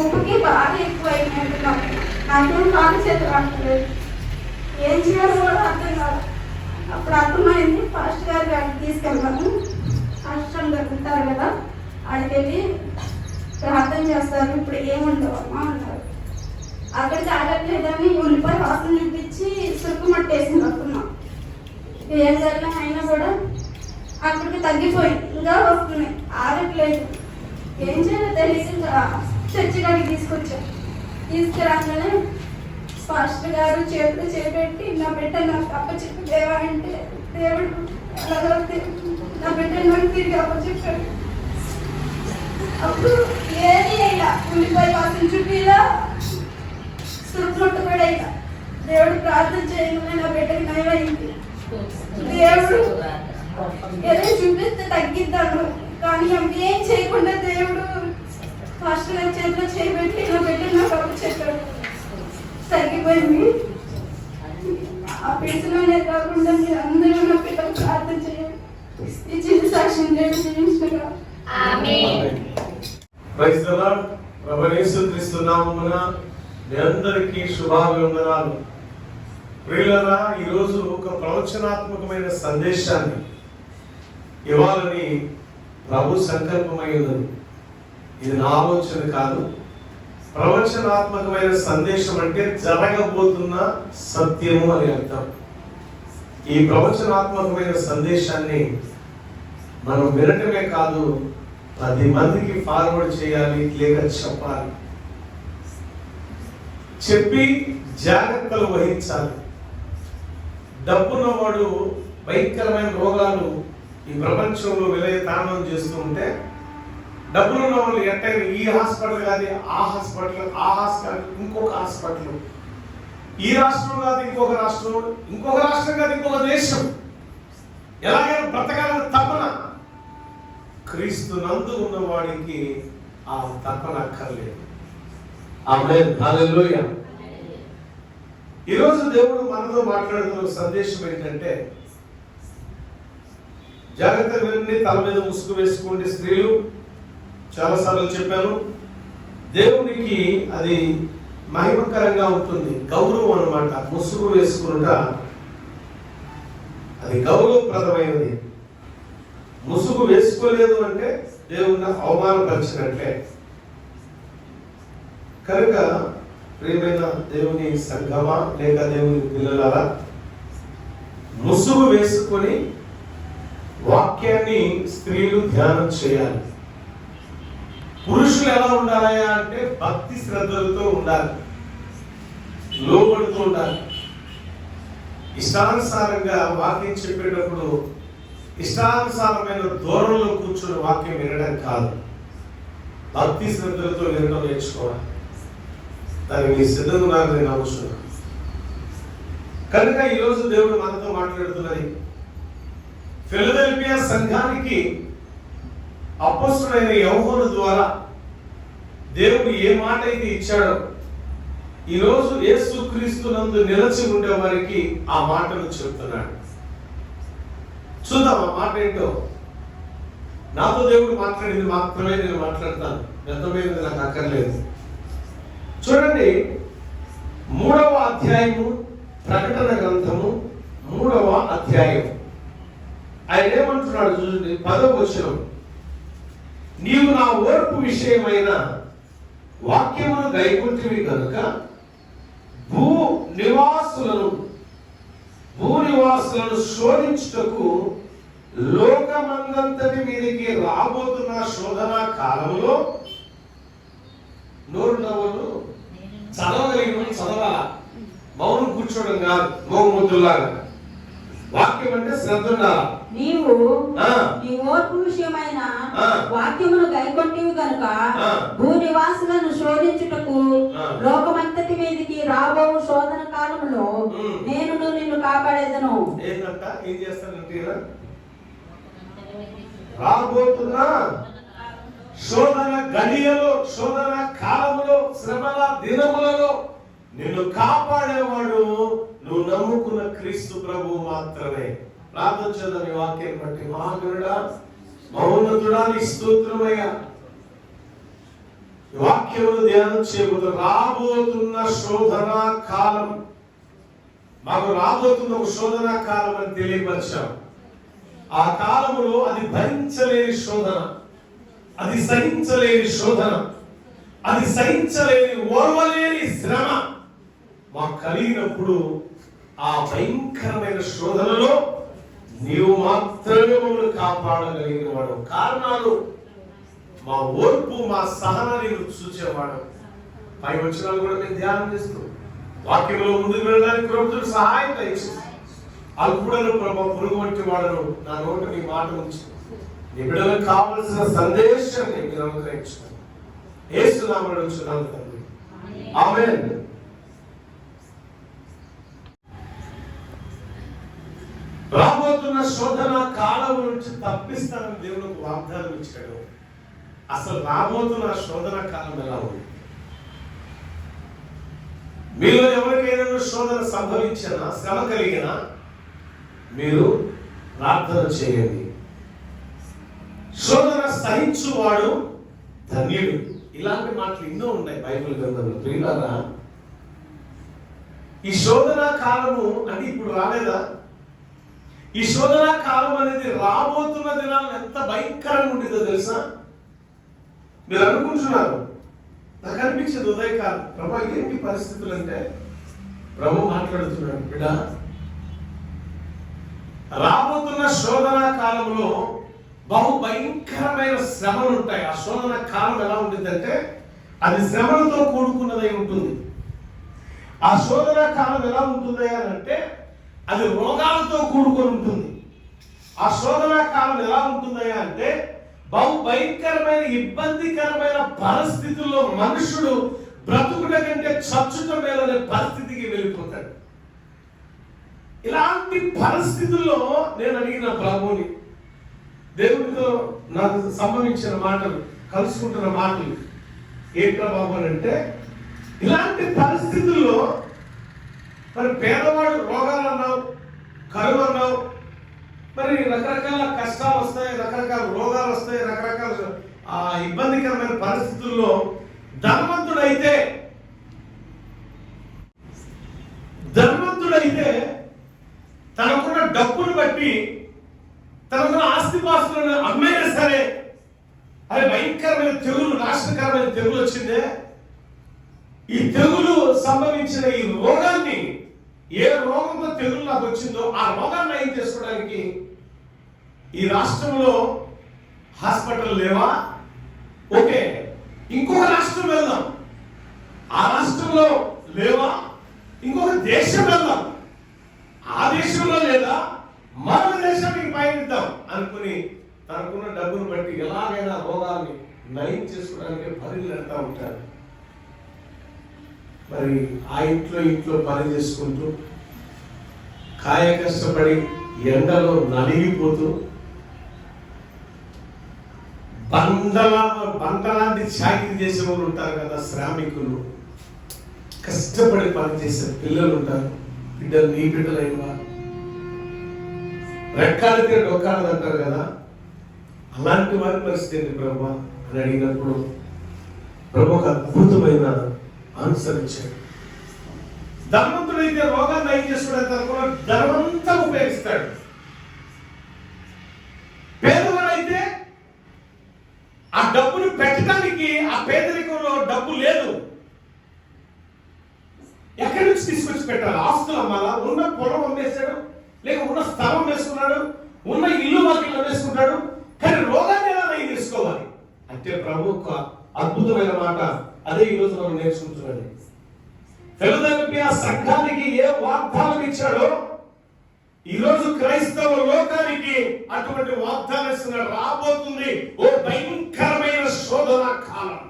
ముక్కుకి బాగా ఎక్కువ అయినాయి. నాకేం కాలు చేతులు రావట్లేదు, ఏం చేయాలో కూడా అర్థం కాదు. అప్పుడు అర్థమైంది. ఫాస్ట్ గారికి అక్కడికి తీసుకెళ్తాను, కష్టం జరుగుతారు కదా, అక్కడికి వెళ్ళి ప్రార్థన చేస్తారు, ఇప్పుడు ఏముండవమ్మా అంటారు. అక్కడికి ఆడట్లేదని ఉల్లిపాయ వాసన చూపించి సురుకు మట్టేసింది అత్తమ్మ. ఏం జరిగినా అయినా కూడా అక్కడికి తగ్గిపోయింది, ఇంకా వస్తున్నాయి, ఆగట్లేదు. ఏం చేయాలో తెలియదు. చర్చి గారికి తీసుకొచ్చాను. తీసుకురాగానే పాస్టర్ గారు చేతులు చేపెట్టి నా బిడ్డ నాకు అప్పచెప్పు దేవా అంటే దేవుడు అలాగా నా బిడ్డ నాకు తిరిగి అప్పచెప్పాడు. అప్పుడు ఏది అయినా ఉల్లిపాయ వాసన చూపిలా సురుముట్టు కూడా అయినా దేవుడు ప్రార్థన చేయగానే నా బిడ్డకి నయమైంది. దేవుడు ఏదో చూపిస్తే తగ్గిద్దాను, కానీ ఏం చేయకుండా దేవుడు ఫాస్ట్ గారి చేతిలో చేయబెట్టి నా బిడ్డ నాకు అప్పచెప్పాడు. తగ్గిపోయింది. ఆ పిలుసులోనే కాకుండా మీరు అందరూ నా పిల్లలు ప్రార్థన చేయండి. ఈ చిన్న సాక్ష్యం దేవుడు జీవించగా. Praise the lord. ప్రభువైన యేసుక్రీస్తు నామమున మీ అందరికీ శుభాభివందనాలు. ప్రియులారా, ఈరోజు ఒక ప్రవచనాత్మకమైన సందేశాన్ని ఇవ్వాలని ప్రభు సంకల్పమై ఉన్నది. ఇది నా ఆలోచన కాదు. ప్రవచనాత్మకమైన సందేశం అంటే జరగబోతున్న సత్యము అని అర్థం. ఈ ప్రవచనాత్మకమైన సందేశాన్ని మనం వినటమే కాదు, 10 మందికి ఫార్వర్డ్ చేయాలి, లేక చెప్పాలి. చెప్పి జాగ్రత్తలు వహించాలి. డబ్బున్నవాడు భయంకరమైన రోగాలు ఈ ప్రపంచంలో విలయతాండవం చేస్తూ ఉంటే, డబ్బులున్న వాళ్ళు ఎట్టయినా ఈ హాస్పిటల్ కాదు ఆ హాస్పిటల్, ఆ హాస్పిటల్ ఇంకొక హాస్పిటల్, ఈ రాష్ట్రం కాదు ఇంకొక రాష్ట్రం, ఇంకొక రాష్ట్రం కాదు ఇంకొక దేశం, ఎలాగైనా బ్రతకాలని తపన. క్రీస్తు నందు ఉన్నవాడికి ఆ తపన అక్కర్లేదు. ఆమేన్, హల్లెలూయా. ఈరోజు దేవుడు మనతో మాట్లాడుతున్న సందేశం ఏంటంటే, జాగ్రత్తగా వినండి, తల మీద ముసుగు వేసుకోండి. స్త్రీలు చాలాసార్లు చెప్పాను, దేవునికి అది మహిమకరంగా ఉంటుంది, గౌరవం అన్నమాట. ముసుగు వేసుకుంటా అది గౌరవప్రదమైనది. ముసుగు వేసుకోలేదు అంటే దేవుని అవమానపరిచినట్లే. కనుక ప్రియమైన దేవుని సంఘమా లేక దేవుని పిల్లలారా, ముసుగు వేసుకొని వాక్యాన్ని స్త్రీలు ధ్యానం చేయాలి. పురుషులు ఎలా ఉండాలయా అంటే భక్తి శ్రద్ధలతో ఉండాలి, లోబడుతూ ఉండాలి. ఇష్టానుసారంగా వాక్యం చెప్పేటప్పుడు ఇష్టానుసారమైన ధోరణిలో కూర్చొని వాక్యం వినడం కాదు, భక్తి శ్రద్ధలతో వినడం నేర్చుకోవాలి. దానికి మీ సిద్ధంగా నాకు నేను అవసరం. కనుక ఈరోజు దేవుడు మనతో మాట్లాడుతున్నది, ఫిలదెల్ఫియా సంఘానికి అపొస్తలుడైన యోహాను ద్వారా దేవుడు ఏ మాట అయితే ఇచ్చాడో, ఈరోజు యేసుక్రీస్తు నందు నిలిచి ఉండే వారికి ఆ మాటలు చెప్తున్నాడు. చూద్దాం ఆ మాట ఏంటో. నాతో దేవుడు మాట్లాడింది మాత్రమే నేను మాట్లాడతాను, ఎంతమైనది నాకు అక్కర్లేదు. చూడండి, 3వ అధ్యాయము, ప్రకటన గ్రంథము 3వ అధ్యాయం. ఆయన ఏమంటున్నాడు చూడండి, 10వ వచనం. నీవు నా ఓర్పు విషయమైన వాక్యమును గైకొంటివి కనుక భూనివాసులను శోధించుటకు లోకమందంతటి మీదకి రాబోతున్న శోధన కాలంలో నోరు నవ్వులు చదవగలిగిన చదవాల, మౌనం కూర్చోవడం కాదు, మోగుముద్దులాగా. వాక్యం అంటే శ్రద్ధ ఉండాలి. నీవు నీ ఓర్పు విషయమైన వాక్యమును గైకొంటివి కనుక భూనివాసులను శోధించుటకు లోకమంతటి మీదకి రాబో శోధన కాలంలో నేను నిన్ను కాపాడేదను. ఏంటంట, ఏం చేస్తానంటే రాబోతున్నా శోధన గడియలో, శోధన కాలంలో, శ్రమల దినములలో నిన్ను కాపాడేవాడు నువ్వు నమ్ముకున్న క్రీస్తు ప్రభు మాత్రమే. ప్రార్థన చేద్దాం ఈ వాక్యం బట్టి. మహాగణుడా, మహోన్నతుడా, నీ స్తోత్రమయ్యా. ఈ వాక్యం వాక్యమును ధ్యానం చేయబోతున్న రాబోతున్న శోధన కాలం, మాకు రాబోతున్న ఒక శోధన కాలం అని తెలియపరిచాం. ఆ కాలములో అది భరించలేని శోధన, అది సహించలేని శోధన, అది సహించలేని ఓర్వలేని శ్రమ మాకు కలిగినప్పుడు ఆ భయంకరమైన శోధనలో నీవు మాత్రమే మమ్మల్ని కాపాడగలిగిన వాడు. కారణాలు మా ఓర్పు, మా సహనాన్ని నువ్వు చూచేవాడు. పై వచనాలు కూడా నేను ధ్యానం చేస్తూ వాక్యంలో ముందుకు వెళ్ళడానికి ప్రభుత్వం సహాయం దయచేసి అల్పుడను ప్రభు పురుగు వంటి వాడను నా నోట నీ మాట ఉంచు. నీ బిడ్డలకు కావలసిన సందేశాన్ని మీరు అనుగ్రహించుతాను. యేసు నామములో ఉంచున్నాను తండ్రి, ఆమేన్. రాబోతున్న శోధన కాలం నుంచి తప్పిస్తానని దేవునికి వాగ్దానం ఇచ్చాడు. అసలు రాబోతున్న శోధన కాలం ఎలా ఉంది? మీలో ఎవరికైనా శోధన సంభవించినా, శ్రమ కలిగినా మీరు ప్రార్థన చేయండి. శోధన సహించువాడు ధన్యుడు. ఇలాంటి మాటలు ఎన్నో ఉన్నాయి బైబిల్ గ్రంథంలో. ప్రియులారా, ఈ శోధన కాలము అంటే ఇప్పుడు రాలేదా? ఈ శోధన కాలం అనేది రాబోతున్న దినాలు ఎంత భయంకరంగా ఉండేదో తెలుసా? మీరు అనుకుంటున్నారు, నాకు అనిపించేది ఉదయకాలం, ప్రభా ఏంటి పరిస్థితులు అంటే ప్రభు మాట్లాడుతున్నాడు, బిడ్డ రాబోతున్న శోధన కాలంలో బహు భయంకరమైన శ్రమలు ఉంటాయి. ఆ శోధన కాలం ఎలా ఉంటుందంటే అది శ్రమలతో కూడుకున్నదై ఉంటుంది. ఆ శోధన కాలం ఎలా ఉంటుంది అని అంటే అది రోగాలతో కూడుకొని ఉంటుంది. ఆ శోధన కాలం ఎలా ఉంటుంది అంటే బహు భయంకరమైన ఇబ్బందికరమైన పరిస్థితుల్లో మనుషుడు బ్రతుకుట కంటే చచ్చుట మేలనే పరిస్థితికి వెళ్ళిపోతాడు. ఇలాంటి పరిస్థితుల్లో నేను అడిగిన ప్రభువుని, దేవునితో నాకు సంభవించిన మాటలు, కలుసుకుంటున్న మాటలు ఏంట్రా బాబు అని అంటే, ఇలాంటి పరిస్థితుల్లో మరి పేదవాడు రోగాలు అన్నావు, కరువు అన్నావు, మరి రకరకాల కష్టాలు వస్తాయి, రకరకాల రోగాలు వస్తాయి, రకరకాల ఇబ్బందికరమైన పరిస్థితుల్లో ధనవంతుడైతే తనకున్న డబ్బును బట్టి తనకున్న ఆస్తిపాస్తులను అమ్మేనా సరే, అరే భయంకరమైన తెగులు, నాశనకరమైన తెగులు వచ్చిందే, ఈ తెగులు సంభవించిన ఈ రోగాన్ని, ఏ రోగంతో తెగులు నాకు వచ్చిందో ఆ రోగాన్ని నయం చేసుకోవడానికి ఈ రాష్ట్రంలో హాస్పిటల్ లేవా? ఓకే, ఇంకొక రాష్ట్రం వెళ్దాం. ఆ రాష్ట్రంలో లేవా? ఇంకొక దేశం వెళ్దాం. ఆ దేశంలో లేదా మరొక దేశానికి పయనిద్దాం అనుకుని తనకున్న డబ్బును బట్టి ఎలాగైనా రోగాన్ని నయం చేసుకోవడానికి పరిగెడతా ఉంటారు. మరి ఆ ఇంట్లో పని చేసుకుంటూ కాయ కష్టపడి ఎండలో నలిగిపోతూ బండలాంటి చాకిరీ చేసే వాళ్ళు ఉంటారు కదా, శ్రామికులు, కష్టపడి పనిచేసే పిల్లలు ఉంటారు. బిడ్డలు నీ బిడ్డలైన రెక్కాడితే డొక్కాడదు అంటారు కదా, అలాంటి వారి పరిస్థితి ఏంటి ప్రభు అని అడిగినప్పుడు ప్రభు ఒక అద్భుతమైన ఆన్సర్ ఇచ్చాడు. ధనవంతుడైతే రోగాన్ని నయం చేసుకోవడానికి అనుకున్న ధనవంతా ఉపయోగిస్తాడు. పేదవాడైతే ఆ డబ్బును పెట్టడానికి ఆ పేదరికంలో డబ్బు లేదు, ఎక్కడి నుంచి తీసుకొచ్చి పెట్టాలి? ఆస్తులు అమ్మాలా? ఉన్న పొలం అమ్మేశాడు, లేక ఉన్న స్థలం వేసుకున్నాడు, ఉన్న ఇల్లు వాకిలు అమ్మేసుకుంటాడు, కానీ రోగాన్ని ఎలా నయం చేసుకోవాలి అంటే ప్రభు ఒక అద్భుతమైన మాట. అదే ఈరోజు మనం నేర్చుకుంటున్నది. ఫిలదెల్ఫియా సంఘానికి ఏ వాగ్దానం ఇచ్చాడో ఈరోజు క్రైస్తవ లోకానికి అటువంటి వాగ్దానం ఇస్తున్నాడు. రాబోతుంది ఓ భయంకరమైన శోధన కాలం,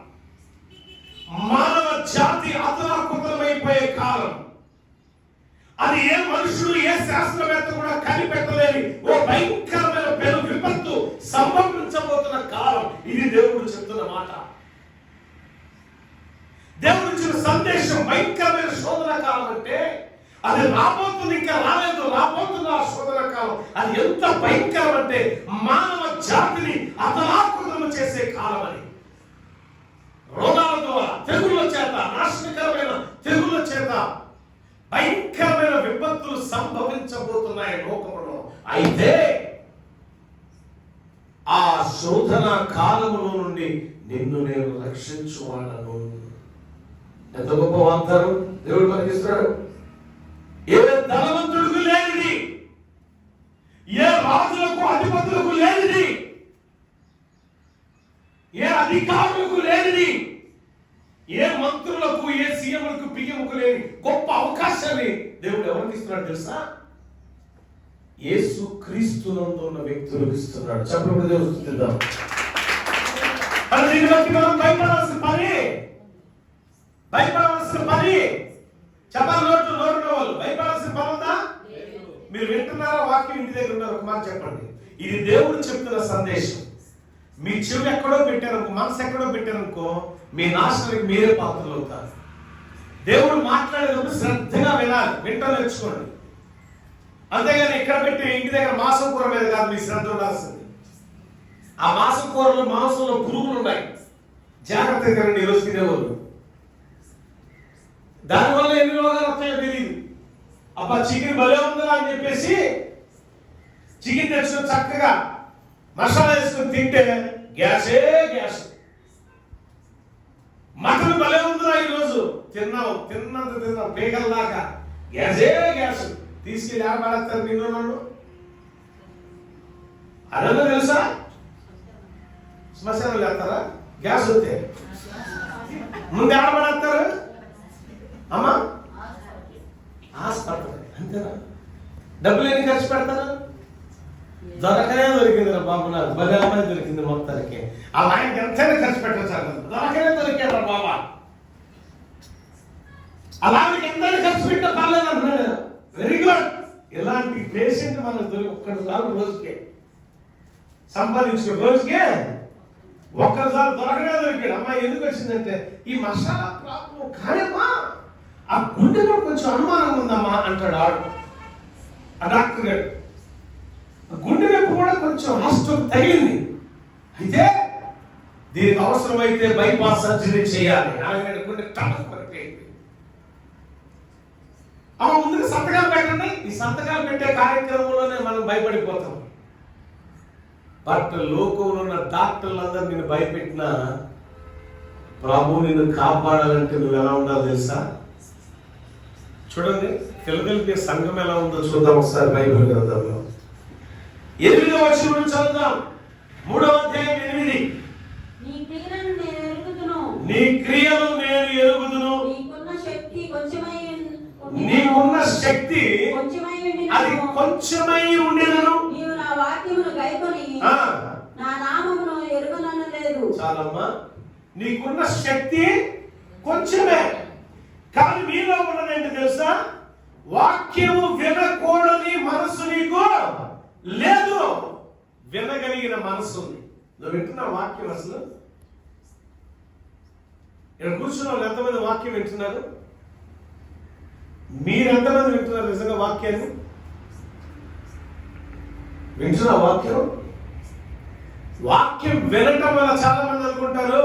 మానవ జాతి అతలాకుతలమైపోయే కాలం. అది ఏ మనుషుడు, ఏ శాస్త్రవేత్త కూడా కనిపెట్టలేని ఓ భయంకరమైన పెను విపత్తు సంభవించబోతున్న కాలం. ఇది దేవుడు చెప్తున్న మాట, దేవుడు ఇచ్చిన సందేశం. భయంకరమైన శోధన కాలం అంటే అది రాబోతుంది, ఇంకా రాలేదు, రాబోతున్న ఆ శోధన కాలం. అది ఎంత భయంకరం అంటే మానవ జాతిని అతలాకుతలం చేసే కాలం అని. రోగాల ద్వారా, అయితే ఆ శోధన కాలములో నుండి నిన్ను నేను రక్షించువాడను. ఎంత గొప్ప వాగ్దానం దేవుడు మనకి ఇస్తున్నాడు. ఏ ధనవంతుడికి లేనిది, ఏ రాజులకు అధిపతులకు లేనిది, ఏ అధికారులకు లేనిది, ఏ మంత్రులకు, ఏ సీఎంలకు, పిఎంకు లేని గొప్ప అవకాశాన్ని దేవుడు ఎవరికి ఇస్తున్నాడు తెలుసా? యేసు క్రీస్తునందు ఉన్న వ్యక్తులకు ఇస్తున్నాడు. చెప్పండి దేవుడు తిద్దాం. దీన్ని బట్టి మనం భయపడాల్సిన పని చెప్పాలి. నోటు వాళ్ళు భయపడాల్సిన పని ఉందా? మీరు వింటున్నారా? వాక్యం ఇంటి దగ్గర ఉన్నారు, ఒక మాట చెప్పండి. ఇది దేవుడు చెప్తున్న సందేశం. మీ చెవి ఎక్కడో పెట్టారనుకో, మనసు ఎక్కడో పెట్టారనుకో, మీ నాశనానికి మీరే పాత్రలు అవుతారు. దేవుడు మాట్లాడేటప్పుడు శ్రద్ధగా వినాలి, వింటూ నేర్చుకోండి. అంతేగాని ఇక్కడ పెట్టి ఇంటి దగ్గర మాంసం కూర మీద కాదు మీ శ్రద్ధ ఉండాల్సింది. ఆ మాంసంలో పురుగులు ఉన్నాయి, జాగ్రత్తగా తినండి ఈరోజు తినేవాళ్ళు. దానివల్ల ఎన్ని రోగాలు వస్తాయో తెలియదు. అబ్బా చికెన్ భలే ఉందా అని చెప్పేసి చికెన్ తెచ్చుకొని చక్కగా మసాలా వేసుకొని తింటే గ్యాస్. మటన్ భలే ఉందిరా ఈరోజు తిన్నంత పేగల్లాగా గ్యాస్ తీసుకెళ్ళి ఆడబడతారు నిన్ను నన్ను. అదన్నా తెలుసా? శ్మశానాలు వేస్తారా? గ్యాస్ వస్తే ముందు ఆడబడతారు అమ్మా, హాస్పిటల్. అంతేనా? డబ్బులు ఎన్ని ఖర్చు పెడతారు? దొరికింది రా బాబు, నాకు భలే అమ్మాయి దొరికింది మొత్తానికి. ఆ ఆయనకి ఎంతైనా ఖర్చు పెట్టచ్చు. దొరికాడు రా బాబా, అలాంటి ఎంతైనా ఖర్చు పెట్టే పర్లేదు అంటున్నాడు. Very good. ఇలాంటి పేషెంట్ మనకు ఒక్కసారి రోజుకే సంపాదించుకో, రోజుకే ఒక్కసారి దొరికాడు. అమ్మాయి ఎందుకు వచ్చిందంటే ఈ మసాలా ప్రాబ్లం కాదమ్మా, ఆ గుండె కూడా కొంచెం అనుమానం ఉందమ్మా అంటాడు ఆడు. ఆ డాక్టర్ గారు గుండె నొప్పి కూడా కొంచెం హాస్పిటల్ తగిలింది, అయితే దీనికి అవసరమైతే బైపాస్ సర్జరీ చేయాలి. ఆయన గుండె పడిపోయింది. అమ్మ ముందుగా సంతకాలు పెట్టండి. ఈ సంతకాలు పెట్టే కార్యక్రమంలోనే మనం భయపడిపోతాం. బట్ లోకంలో ఉన్న డాక్టర్లందరూ నిన్ను భయపెట్టినా ప్రభు నిన్ను కాపాడాలంటే నువ్వు ఎలా ఉండాలో తెలుసా? చూడండి, ఫిలదెల్ఫియా సంఘం ఎలా ఉందో చూద్దాం ఒకసారి బైబిల్ గ్రంథంలో. 8వ వచనం చదువుదాం. 3వ అధ్యాయం 8. నీ క్రియలు నేను ఎరుగుదును. నీకున్న శక్తి అది కొంచెమై ఉండేదను. చాలమ్మా, నీకున్న శక్తి కొంచెమే, కానీ మీలో ఉన్నదేంటి తెలుసా? వాక్యము వినకూడని మనసు నీకు లేదు, వినగలిగిన మనసు ఉంది. నువ్వు వింటున్న వాక్యం అసలు ఇక్కడ కూర్చున్న వాళ్ళు ఎంతమంది వాక్యం వింటున్నారు? మీరు ఎంతమంది వింటున్నారు నిజంగా వాక్యాన్ని? వింటున్న వాక్యం వినటం వల్ల చాలా మంది అనుకుంటారు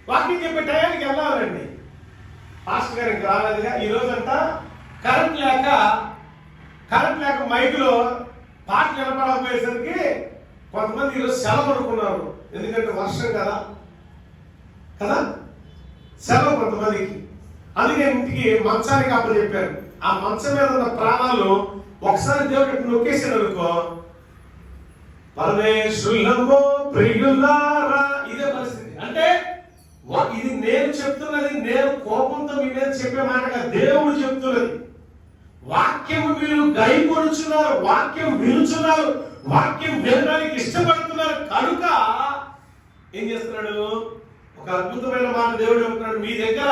వాక్యం చెప్పే టయానికి వెళ్ళాలండి. పాస్టర్ గారు ఇంకా రాలేదుగా ఈ రోజంతా కరెంట్ లేక మైకులో పాటలు వినపడకపోయేసరికి కొంతమంది ఈరోజు సెలవు అనుకున్నారు. ఎందుకంటే వర్షం కదా సెలవు కొంతమందికి. అందుకే ఇంటికి మంచానికి అప్పుడు చెప్పారు. ఆ మంచం మీద ఉన్న ప్రాణాలు ఒకసారి దేవుడు నొక్కేసాడు అనుకో, పరమేశ్వరులమ్మో ప్రియులారా, ఇదే పరిస్థితి. అంటే ఇది నేను చెప్తున్నది, నేను కోపంతో మీ మీద చెప్పే మాటగా దేవుడు చెప్తున్నది. వాక్యం మీరు గైకొనుచున్నారు, వాక్యం వినుచున్నారు, వాక్యం వినడానికి ఇష్టపడుతున్నారు కనుక ఏం చేస్తున్నాడు? ఒక అద్భుతమైన మాట దేవుడు చెప్తున్నాడు. మీ దగ్గర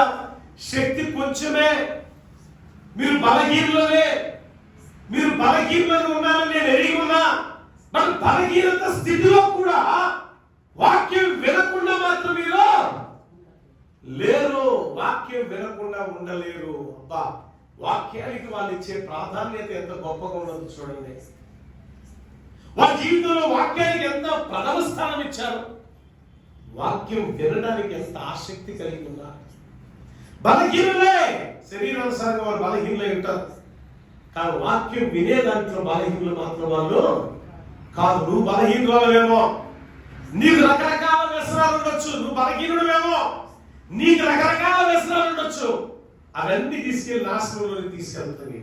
శక్తి కొంచెమే, మీరు బలహీనులుగా ఉన్నారని నేను ఎరిగి ఉన్నా. మరి బలహీనత స్థితిలో కూడా వాక్యం వినకుండా మాత్రం మీరు లేరు, వాక్యం వినకుండా ఉండలేరు. అబ్బా, వాక్యానికి వాళ్ళు ఇచ్చే ప్రాధాన్యత ఎంత గొప్పగా ఉన్నదో చూడండి. వాళ్ళ జీవితంలో వాక్యానికి ఎంత ప్రథమ స్థానం ఇచ్చారు, వాక్యం వినడానికి ఎంత ఆసక్తి కలిగి ఉన్నారు. బలహీనులే, శరీరానుసారంగా వారు బలహీనులై ఉంటారు. కానీ వాక్యం వినే దాంట్లో బలహీనులు మాత్రం వాళ్ళు కాదు. నువ్వు బలహీనురాలువేమో, నీకు రకరకాల వ్యసనాలు ఉండొచ్చు. నువ్వు బలహీనుడువేమో, నీకు రకరకాల వ్యసనాలు ఉండొచ్చు. అవన్నీ తీసుకెళ్లి నాశనంలోకి తీసుకెళ్తాను.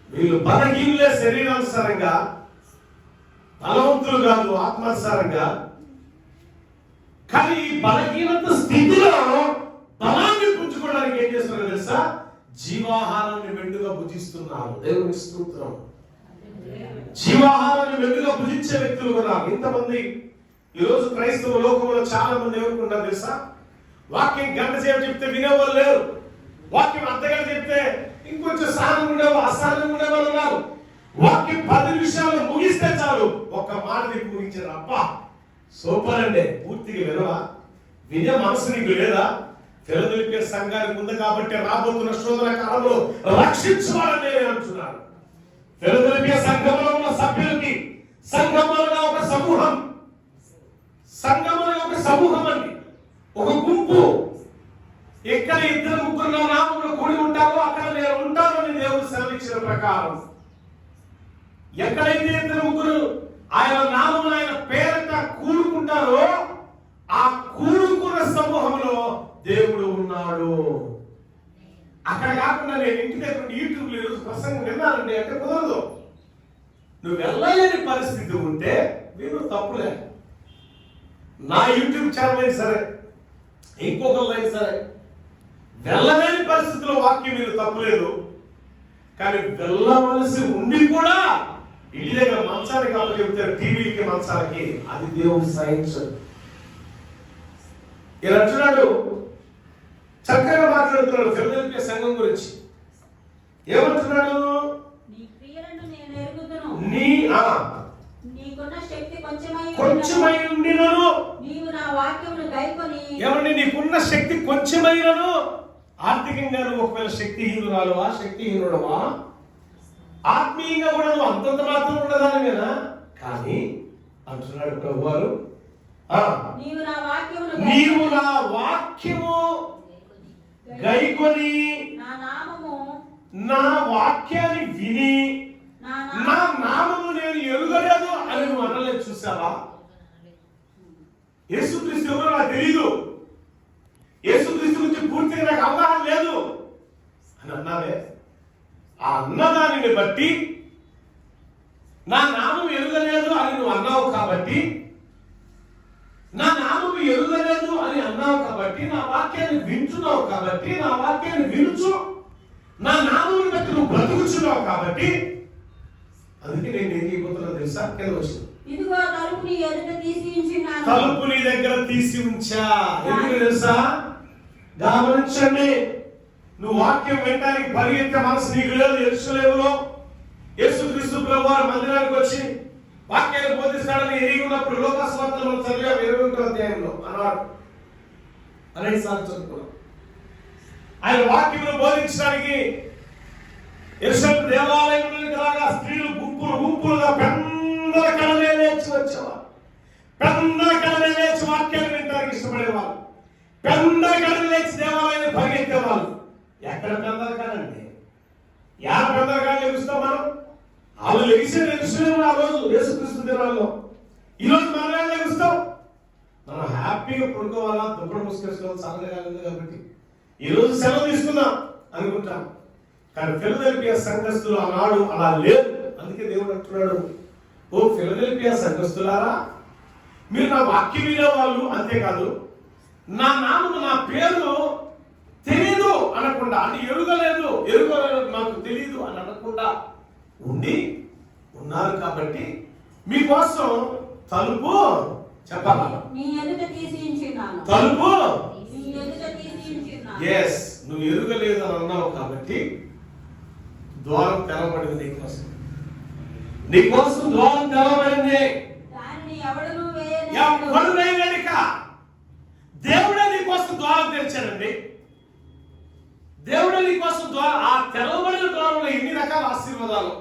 వీళ్ళు బలహీనులే శరీరానుసారంగా, బలవంతులు కాదు ఆత్మానుసారంగా. కానీ ఈ బలహీనత స్థితిలో బలాన్ని పుంజుకోవడానికి ఏం చేస్తున్నారు తెలుసా? జీవాహారాన్ని మెండుగా భుజిస్తున్నారు. దేవుని స్తోత్రం. జీవాహారాన్ని మెండుగా భుజించే వ్యక్తులు కూడా ఇంతమంది ఈరోజు క్రైస్తవ లోకంలో చాలా మంది ఎవరుకుంటారు తెలుసా? వాక్యం గంట సేపు చెప్తే వినేవాళ్ళు లేరు. వాక్యం అర్ధగంట చెప్తే ఇంకొంచెం సహనం ఉండేవాళ్ళు, అసహనం ఉండేవాళ్ళు ఉన్నారు. వాక్యం 10 నిమిషాలు ముగిస్తే చాలు, ఒక్క మాట నీకు ముగించారు. అబ్బా సూపర్ అండి, పూర్తిగా వినవా? వినే మనసు నీకు లేదా? ఫిలదెల్ఫియా సంఘానికి ఉంది కాబట్టి రాబోతున్న శోధన కాలంలో రక్షించవాలని నేను అంటున్నాను. ఫిలదెల్ఫియా సంఘంలో ఉన్న సభ్యులకి సంఘంలో ఒక సమూహం, సంఘంలో ఒక సమూహం అండి, ఒక గుంపు. ఎక్కడ 2-3 నా నామములో కూడి ఉంటారో అక్కడ నేను ఉంటానని దేవుడు సెలవిచ్చిన ప్రకారం, ఎక్కడైతే 2-3 ఆయన నామమున ఆయన పేరట కూడుకుంటారో ఆ కూడుకున్న సమూహంలో దేవుడు ఉన్నాడు. అక్కడ కాకుండా నేను ఇంటి దగ్గర యూట్యూబ్ లో ఈరోజు ప్రసంగం విన్నానండి అంటే కుదరదు. నువ్వు వెళ్ళలేని పరిస్థితి ఉంటే మీరు తప్పులే. నా యూట్యూబ్ ఛానల్ అయినా సరే, ఇంకొకళ్ళైనా సరే, వెళ్ళలేని పరిస్థితిలో వాక్యం మీరు తప్పులేదు. కానీ వెళ్ళవలసి ఉండి కూడా ఇంటి దగ్గర మంచానికి అప్పు చెబుతారు, టీవీకి మంచాలకి. అది దేవుడు సైన్స్. ఇలా అంటున్నాడు, చక్కగా మాట్లాడుతున్నాడు ఫిలదెల్ఫియా సంఘం గురించి. ఏమంటున్నాడు? నీకున్న శక్తి కొంచెమై ఉండినను, నీవు నా వాక్యమును గైకొని. ఏమండి నీకున్న శక్తి కొంచెమైనను, ఆర్థికంగా నువ్వు ఒకవేళ శక్తిహీనురాలువా, శక్తిహీనుడవా, ఆత్మీయంగా కూడా నువ్వు అంతంత మాత్రం ఉండదానివేనా? కానీ అంటున్నాడు ప్రభువారు, నీవు నా వాక్యము గైకొని నా వాక్యాన్ని విని నా నామము నేను ఎరుగలేదు అని నువ్వు అనలేదు. చూసావా? యేసుక్రీస్తు ఎవరో నాకు తెలీదు, యేసుక్రీస్తు గురించి పూర్తిగా నాకు అవగాహన లేదు అని అన్నావే. ఆ అన్నదానిని బట్టి నా నామం ఎరుగలేదు అని నువ్వు అన్నావు కాబట్టి, నా నామము ఎరుగలేదు అని అన్నావు కాబట్టి, నా వాక్యాన్ని వింటున్నావు కాబట్టి, నా వాక్యాన్ని వినుచు నా నామమును బట్టి నువ్వు బ్రతుకుచున్నావు కాబట్టి, అందుకే నేను ఏం చేయబోతున్నా తెలుసా? కింద వచ్చింది, ఇదిగో తలుపు నీ ఎదుట తీసి ఉంచున్నాను. తలుపు నీ దగ్గర తీసి ఉంచా. ఎందుకు తెలుసా? గమనించండి, నువ్వు వాక్యం వినడానికి పరిగెత్తే మనసు నీకు లేదు. యెరూషలేములో యేసుక్రీస్తు ప్రభువారు మందిరానికి వచ్చి వాక్యాన్ని బోధిస్తాడని ఎరిగి ఉన్నప్పుడు లోకస్వార్తలు మనం చదివాం 21వ అధ్యాయంలో అన్నాడు. అనేక సార్లు చదువుకున్నాం. ఆయన వాక్యమును బోధించడానికి యెరూషలేము దేవాలయంలోకి రాగా స్త్రీలు గుంపులు గుంపులుగా పెద్దల కడలే లేచి వచ్చేవారు. పెద్దల కడలే లేచి వాక్యాన్ని వినడానికి ఇష్టపడేవారు. పెద్దల కడలు లేచి దేవాలయాన్ని పరిగెత్తేవాళ్ళు. ఎక్కడ పెద్దల కాడండి? యా పెద్దల కాడ లెగుస్తాం మనం? వాళ్ళు లెగిసే లెగుస్తున్నాం ఆ రోజు యేసుక్రీస్తు దినాల్లో. ఈరోజు మనం ఏం లెగుస్తాం? మనం హ్యాపీగా పడుకోవాలా, దుబ్బడు ముసుకేసుకోవాలి, చల్లగా ఉంది కాబట్టి ఈరోజు సెలవు తీసుకుందాం అనుకుంటాం. కానీ ఫిలదెల్ఫియా సంఘస్థులు ఆనాడు అలా లేదు. అందుకే దేవుడు అంటున్నాడు, ఓ ఫిలదెల్ఫియా సంఘస్థులారా, మీరు నా వాక్యం వినే వాళ్ళు, అంతేకాదు నా నామము నా పేరు తెలీదు అనకుండా, అని ఎరుగలేదు నాకు తెలియదు అని అనకుండా ఉన్నారు కాబట్టి మీకోసం తలుపు చెప్పాలా? తలుపు ఎస్, నువ్వు ఎరుగలేదు అని అన్నావు కాబట్టి ద్వారం తెరవబడింది. నీకోసం ద్వారం తెరవబడింది. ఎవడు వేయలేక దేవుడే నీకోసం ద్వారం తెరిచాడండి. దేవుడే నీకోసం ద్వారం. ఆ తెరవబడిన ద్వారంలో ఎన్ని రకాల ఆశీర్వాదాలు,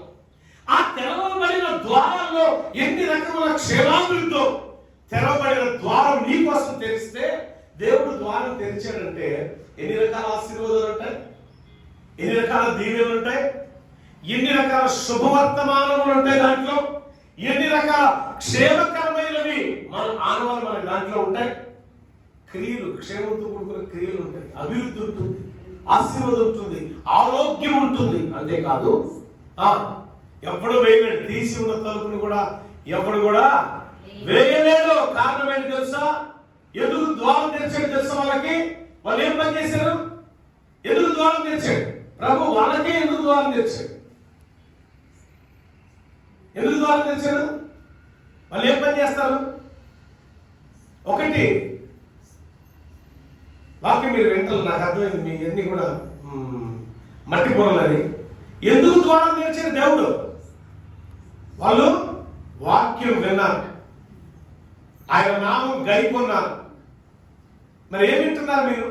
ఆ తెరవబడిన ద్వారాల్లో ఎన్ని రకముల క్షేమాభివృద్ధితో తెరవబడిన ద్వారం నీకోసం తెరిస్తే, దేవుడు ద్వారం తెరిచాడంటే ఎన్ని రకాల ఆశీర్వాదాలు ఉంటాయి. ఎన్ని రకాల దీవెనలు ఉంటాయి, ఎన్ని రకాల శుభవర్తమానములు ఉంటాయి దాంట్లో, ఎన్ని రకాల క్షేమకరమైనవి మన ఆనవాళ్ళు మన దాంట్లో ఉంటాయి. క్రియలు, క్షేమంతో కూడుకున్న క్రియలు ఉంటాయి, అభివృద్ధి ఉంటుంది, ఆశీర్వాదం ఉంటుంది, ఆరోగ్యం ఉంటుంది. అంతేకాదు ఎప్పుడు వేయలేడు, తీసి ఉన్న తలుపుని కూడా ఎప్పుడు కూడా వేయలేడు. కారణం ఏంటి తెలుసా? ఎందుకు ద్వారం తెరిచాడు తెలుసా? వాళ్ళు ఏం పని చేశారు? ఎందుకు ద్వారం తెరిచాడు ప్రభు? వాళ్ళకే ఎందుకు ద్వారం తెరిచాడు? ఎందుకు ద్వారం తెరిచాడు? వాళ్ళు ఏం పని చేస్తారు? ఒకటి వాక్యం మీరు వెంటనే నాకు అర్థమైంది, మీ అన్ని కూడా మట్టి పొరలని. ఎందుకు ద్వారం తెరిచాడు దేవుడు? వాళ్ళు వాక్యం విన్నారు, ఆయన నామం గైకొన్నారు. మరి ఏమి వింటున్నారు మీరు?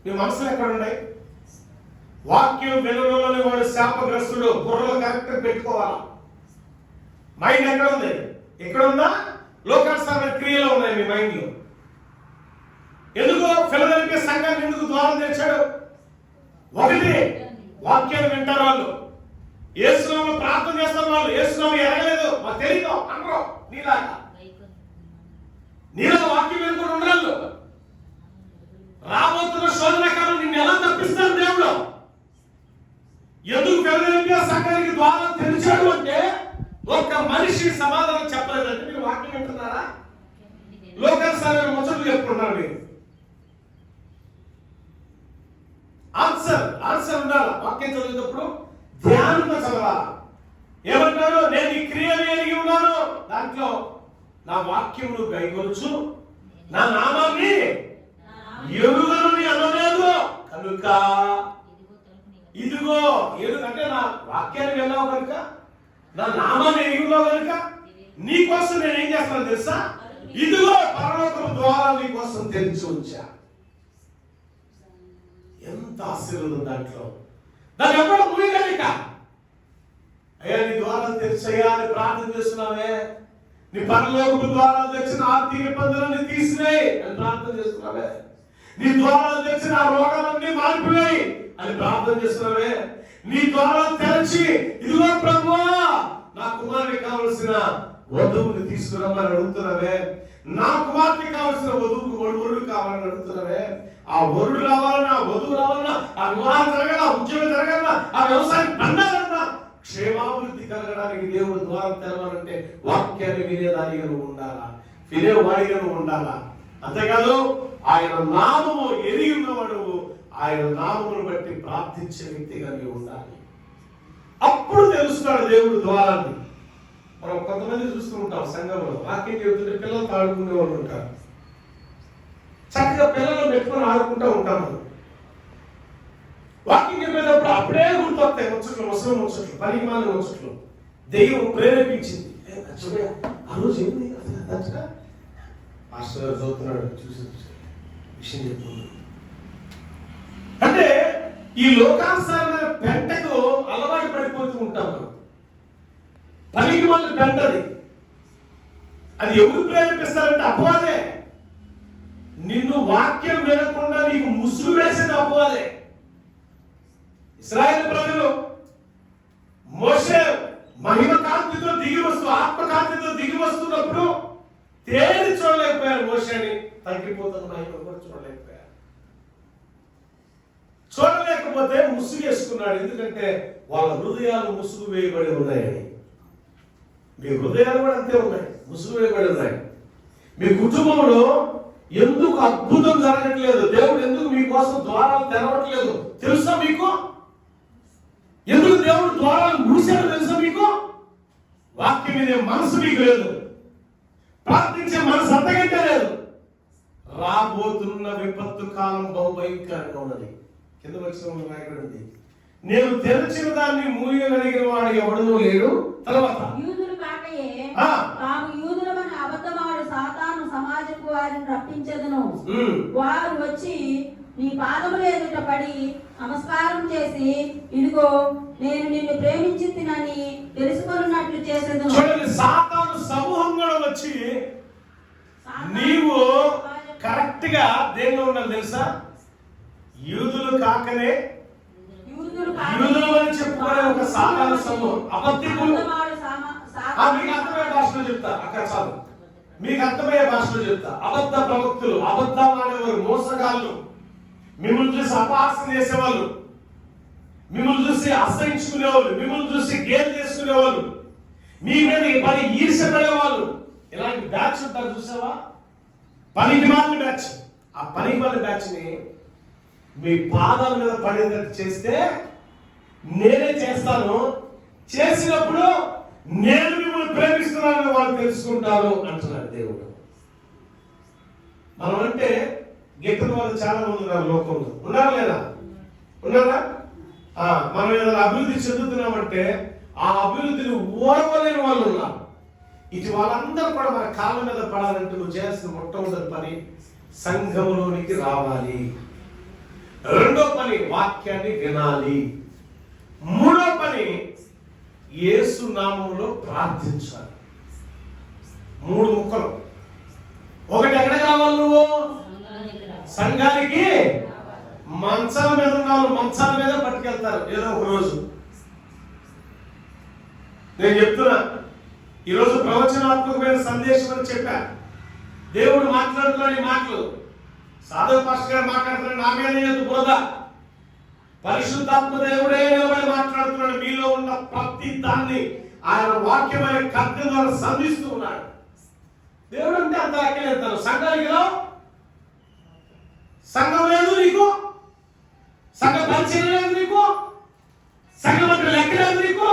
మీ మనసులు ఎక్కడ ఉన్నాయి? వాక్యం వినడంలోనే వాడు శాపగ్రస్తుడు. బుర్రలు కరెక్ట్ పెట్టుకోవాలా. మైండ్ ఎక్కడ ఉంది? ఎక్కడ ఉందా? లోకానుసారమైన క్రియలో ఉన్నాయి మీ మైండ్ లో. ఎందుకు ఫిలదెల్ఫియా సంఘాన్ని ఎందుకు ద్వారం తెచ్చాడు? ఒకటి, వాక్యాన్ని వింటారు వాళ్ళు, యేసునామములో ప్రార్థన చేస్తారు వాళ్ళు. యేసునామం ఎరగలేదు మాకు తెలియదు అనరు. నీలా వాక్యం వినుకుని ఉండరు. రాబోతున్న శోధన కాలం నిన్ను ఎలా తప్పిస్తాడు దేవుడు? ఎందుకు ఫిలదెల్ఫియా సంఘానికి ద్వారం తెరిచాడు అంటే ఒక్క మనిషి సమాధానం చెప్పలేదంటే మీరు వాక్యం వింటున్నారా? లోకానుసారమైన ముచ్చట్లు చెప్పుకుంటున్నారు మీరు. ఆన్సర్ ఉండాలి. వాక్యం చదివేటప్పుడు ధ్యానంగా చదవాలి. ఏమంటారు? నేను ఈ క్రియలు ఎరిగి ఉన్నాను, దాంట్లో నా వాక్యమును గైకొనుచు నా నామాన్ని ఎరుగను అనలేదు కనుక ఇదిగో. ఎందుకంటే నా వాక్యాన్ని విన్నావు కనుక, నా నామాన్ని ఎరుగున్నావు కనుక నీకోసం నేను ఏం చేస్తాను తెలుసా? ఇదిగో పరలోకపు ద్వారాలు నీకోసం తెరిచి ఉంచా. ఎంత ఆశీర్వాదం దాంట్లో. దాన్ని ఎప్పుడు మూయగలిక. అయ్యా నీ ద్వారాలు తెరిచయ్యా అని ప్రార్థన చేస్తున్నావే, నీ పరలోకపు ద్వారాలు తెచ్చిన ఆర్థిక ఇబ్బందులన్నీ తీసివేయి అని ప్రార్థన చేస్తున్నావే, నీ ద్వారాలు తెచ్చిన ఆ రోగాలన్నీ మారిపోయాయి అని ప్రార్థన చేస్తున్నావే, నీ ద్వారాలు తెరచి ఇదిగో ప్రభువా నా కుమారునికి కావలసిన వధువుని తీసుకురమ్మని అడుగుతున్నావే, నా కుమార్తెకి కావలసిన వధువుకు వరుడు కావాలని అడుగుతున్నావే, ఆ వరుడు రావాలన్నా, వధువు రావాలన్నా, ఆ వివాహం జరగాల, ఉద్యోగం జరగాలన్నా, ఆ వ్యవసాయం పండాలన్నా, క్షేమాభివృద్ధి కలగడానికి దేవుడు ద్వారం తెరవాలంటే వాక్యాన్ని వినేదానిగా నువ్వు ఉండాలా, వినేవాడిగా నువ్వు ఉండాలా. అంతేకాదు ఆయన నామము ఎరిగి ఉన్నవాడు ఆయన నామమును బట్టి ప్రార్థించే వ్యక్తిగా నీవు ఉండాలి. అప్పుడు తెలుస్తాడు దేవుడు ద్వారాన్ని. మనం కొంతమంది చూస్తూ ఉంటాం సంఘంలో వాక్యం చెబుతుంటే పిల్లలు ఆడుకునే వాళ్ళు ఉంటారు. చక్కగా పిల్లలు పెట్టుకొని ఆడుకుంటూ ఉంటాం. మనం వాక్యం చెప్పేటప్పుడు అప్పుడే గుర్తొస్తాయి ముచ్చట్లు, ముసలి ముచ్చట్లు, పరిమాణ ముచ్చట్లు. దెయ్యం ప్రేరేపించింది. ఆ రోజు ఏంది మాస్టర్ గారు చదువుతున్నాడు, చూసి విషయం చెప్తున్నాడు అంటే ఈ లోకానుసారమైన పెంటకు అలవాటు పడిపోతూ ఉంటాం మనం. పనికి వాళ్ళు పెంటది. అది ఎవరు ప్రేరేపిస్తారంటే అపవాదే. నిన్ను వాక్యం వినకుండా నీకు ముసుగు వేసేది అపవాదే. ఇశ్రాయేలు ప్రజలు మోషే మహిమ కాంతితో దిగి వస్తూ, ఆత్మకాంతితో దిగి వస్తున్నప్పుడు తేరి చూడలేకపోయారు. మోషేని తగ్గిపోతున్న మహిమ కూడా చూడలేకపోయారు. చూడలేకపోతే ముసుగు వేసుకున్నాడు. ఎందుకంటే వాళ్ళ హృదయాలు ముసుగు వేయబడి ఉన్నాయని. మీ హృదయాలు కూడా అంతే ఉన్నాయి, ముసుగు వేయబడి ఉన్నాయి. మీ కుటుంబంలో ఎందుకు అద్భుతం జరగట్లేదు? దేవుడు ఎందుకు మీకోసం ద్వారాలు తెరవట్లేదు తెలుసా మీకు? ఎందుకు దేవుడు ద్వారాలు మూసాడు తెలుసా మీకు? వాక్యం వినే మనసు మీకు లేదు, ప్రార్థించే మనసు అంతకంటే లేదు. రాబోతున్న విపత్తు కాలం బహుభయంకరంగా ఉన్నది. కింద వచ్చిన నాయకుడు ఉంది, నేను తెరిచిన దాన్ని మూయగలిగిన వాడు ఎవడనూ లేడు. తర్వాత యూదులు కాకయే తాము యూదులమని అబద్ధమాడు సాతాను సమాజపు వారిని రప్పించదును. వారు వచ్చి నీ పాదముల ఎదుట పడి నమస్కారం చేసి ఇదిగో నేను నిన్ను ప్రేమించితినని తెలుసుకొనున్నట్లు చేసేదను. చూడండి, సాతాను సమూహం కూడా వచ్చి నీవు కరెక్ట్ గా దేనిలో ఉండాలి తెలుసా? యూదులు కాకనే యూదులు అని చెప్పుకునే ఒక సాధారణ సమూహం అబద్ధికులు. మీకు అర్థమయ్యే భాషలో చెప్తా అక్కడ చాలు, మీకు అర్థమయ్యే భాషలో చెప్తా. అబద్ధ ప్రవక్తులు, అబద్ధమాడేవారు, మోసగాళ్ళు, మిమ్మల్ని చూసి అపహాస్యం చేసేవాళ్ళు, మిమ్మల్ని చూసి అసహించుకునేవాళ్ళు, మిమ్మల్ని చూసి గేలు చేసుకునేవాళ్ళు, మీ మీద పని ఈర్షపడేవాళ్ళు. ఇలాంటి బ్యాచ్ ఉంటారు చూసావా, పనికి మాలిన బ్యాచ్. ఆ పనికి మాలిన బ్యాచ్ ని మీ పాదాల మీద పడేటట్టు చేస్తే నేనే చేస్తాను, చేసినప్పుడు నేను మిమ్మల్ని ప్రేమిస్తున్నానని వాళ్ళు తెలుసుకుంటారు అంటున్నాడు దేవుడు. మనం అంటే గిట్టని వాళ్ళు చాలా మంది ఉన్నారు లోకంలో, ఉన్నారా లేదా? ఉన్నారా? మనం ఏదైనా అభివృద్ధి చెందుతున్నామంటే ఆ అభివృద్ధిని ఓడవలేని వాళ్ళు ఉన్నారు. ఇటు వాళ్ళందరూ కూడా మన కాళ్ళ మీద పడాలంటే నువ్వు చేయాల్సిన మొట్టమొదటి పని సంఘములోనికి రావాలి. రెండో పని వాక్యాన్ని వినాలి. మూడో పని యేసు నామములో ప్రార్థించాలి. 3 ముక్కలు. ఒకటి ఎక్కడికి రావాలి నువ్వు? సంఘానికి. మంచాల మీద ఉన్నావు, మంచాల మీద పట్టుకెళ్తారు ఏదో ఒక రోజు. నేను చెప్తున్నా, ఈరోజు ప్రవచనాత్మకమైన సందేశం అని చెప్పా. దేవుడు మాట్లాడుతున్నాడు. ఈ మాటలు సాధు పాస్టర్ గారు మాట్లాడుతున్నాడు, నా మీద లేదు బురద. పరిశుద్ధాత్మ దేవుడే నిలబడి మాట్లాడుతున్నాడు. మీలో ఉన్న ప్రతి దాన్ని ఆయన వాక్యమైన కర్త ద్వారా సంధిస్తూ ఉన్నాడు. దేవుడు అంటే అంత లెక్కలేస్తాను. సంఘానికి రావు, సంఘం లేదు నీకు, సంఘ పరిచయం లేదు నీకు, సంఘం అంటే లెక్క లేదు నీకు.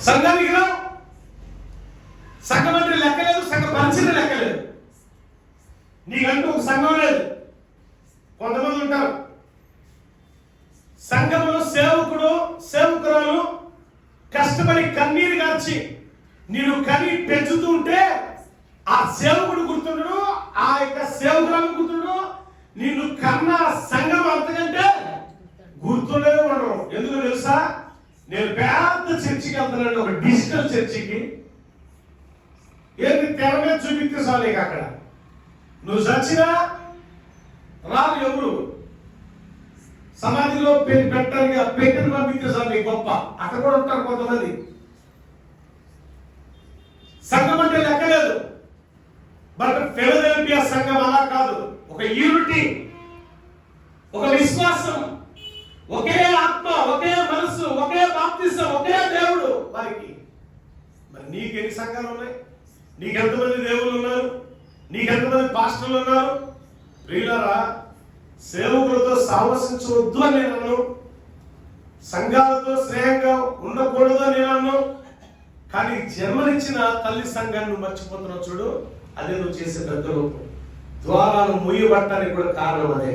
సంఘానికి రావు, సంఘం అంటే లెక్క లేదు, సంఘ పరిచయం లెక్క లేదు. నీకంటూ ఒక సంఘం లేదు. కొంతమంది ఉంటారు సంఘంలో సేవకుడు సేవకురాలు కష్టపడి కన్నీరు గార్చి నేను కని పెంచుతూ ఉంటే ఆ సేవకుడు గుర్తుండడు, ఆ యొక్క సేవకురాలు గుర్తుండడు, నిన్ను కన్నా సంఘం అంతకంటే గుర్తుండేదే ఉండవు. ఎందుకు తెలుసా? నేను పెద్ద చర్చికి వెళ్తున్నాను, ఒక డిజిటల్ చర్చికి. ఏంటి తెర మీద చూపిస్తే చాలు. ఇక అక్కడ నువ్వు చచ్చినా రాదు ఎవరు. సమాధిలో పెట్టడానికి పెట్టిన పంపిస్తే చాలు నీ గొప్ప. అక్కడ కూడా ఉంటారు కొంతమంది. సంఘం అంటే లెక్కలేదు. బట్ ఫిలదెల్ఫియా సంఘం అలా కాదు. ఒక యూనిటీ, ఒక విశ్వాసం, ఒకే ఆత్మ, ఒకే మనస్సు, ఒకే బాప్తిసం, ఒకే దేవుడు వారికి. మరి నీకెన్ని సంఘాలు ఉన్నాయి? నీకెంతమంది దేవుళ్ళు ఉన్నారు? నీకెంతమంది పాస్టర్లు ఉన్నారు? ప్రియులారా, సేవకులతో సాహసించవద్దు అని నేను అన్నాను, సంఘాలతో స్నేహంగా ఉండకూడదు అని నేను అన్నాను. కానీ జన్మనిచ్చిన తల్లి సంఘాన్ని నువ్వు మర్చిపోతున్నావు చూడు, అదే నువ్వు చేసే పెద్ద లోపం. ద్వారాలు ముయ్యబట్టడానికి కూడా కారణం అదే.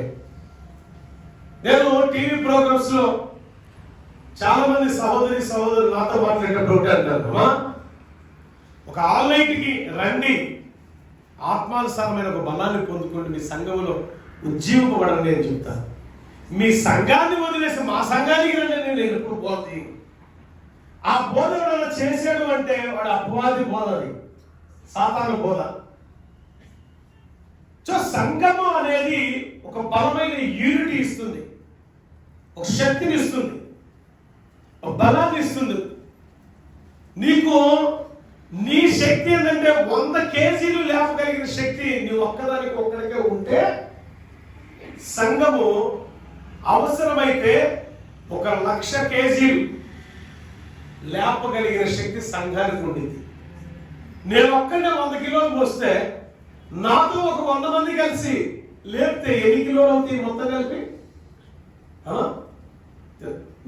నేను టీవీ ప్రోగ్రామ్స్ లో చాలా మంది సహోదరులు నాతో మాట్లాడేటప్పుడు అంటారు, ఒక ఆల్నైట్కి రండి, ఆత్మానుసారమైన ఒక బలాన్ని పొందుకోండి, మీ సంఘంలో ఉజ్జీవింపబడండి అని చెప్తాను. మీ సంఘాన్ని వదిలేసి మా సంఘానికి రండి నేను ఎప్పుడు బోధ చేయను. ఆ బోధ ఎవరైనా చేసాడు అంటే వాడు అపవాది బోధ, అది సాతాను బోధ. సో సంఘము అనేది ఒక బలమైన యూనిటీ ఇస్తుంది, ఒక శక్తిని ఇస్తుంది, ఒక బలాన్ని ఇస్తుంది. నీకు నీ శక్తి ఏంటంటే 100 కేజీలు లేపగలిగిన శక్తి నువ్వు ఒక్కదానికి ఒక్కడికే ఉంటే, సంఘము అవసరమైతే 1,00,000 కేజీలు లేపగలిగిన శక్తి సంఘానికి ఉండేది. నేను ఒక్కడే 100 కిలోలు పోస్తే నాతో ఒక 100 మంది కలిసి లేపితే ఎన్ని కిలోలు అవుతాయి మొత్తం కలిపి?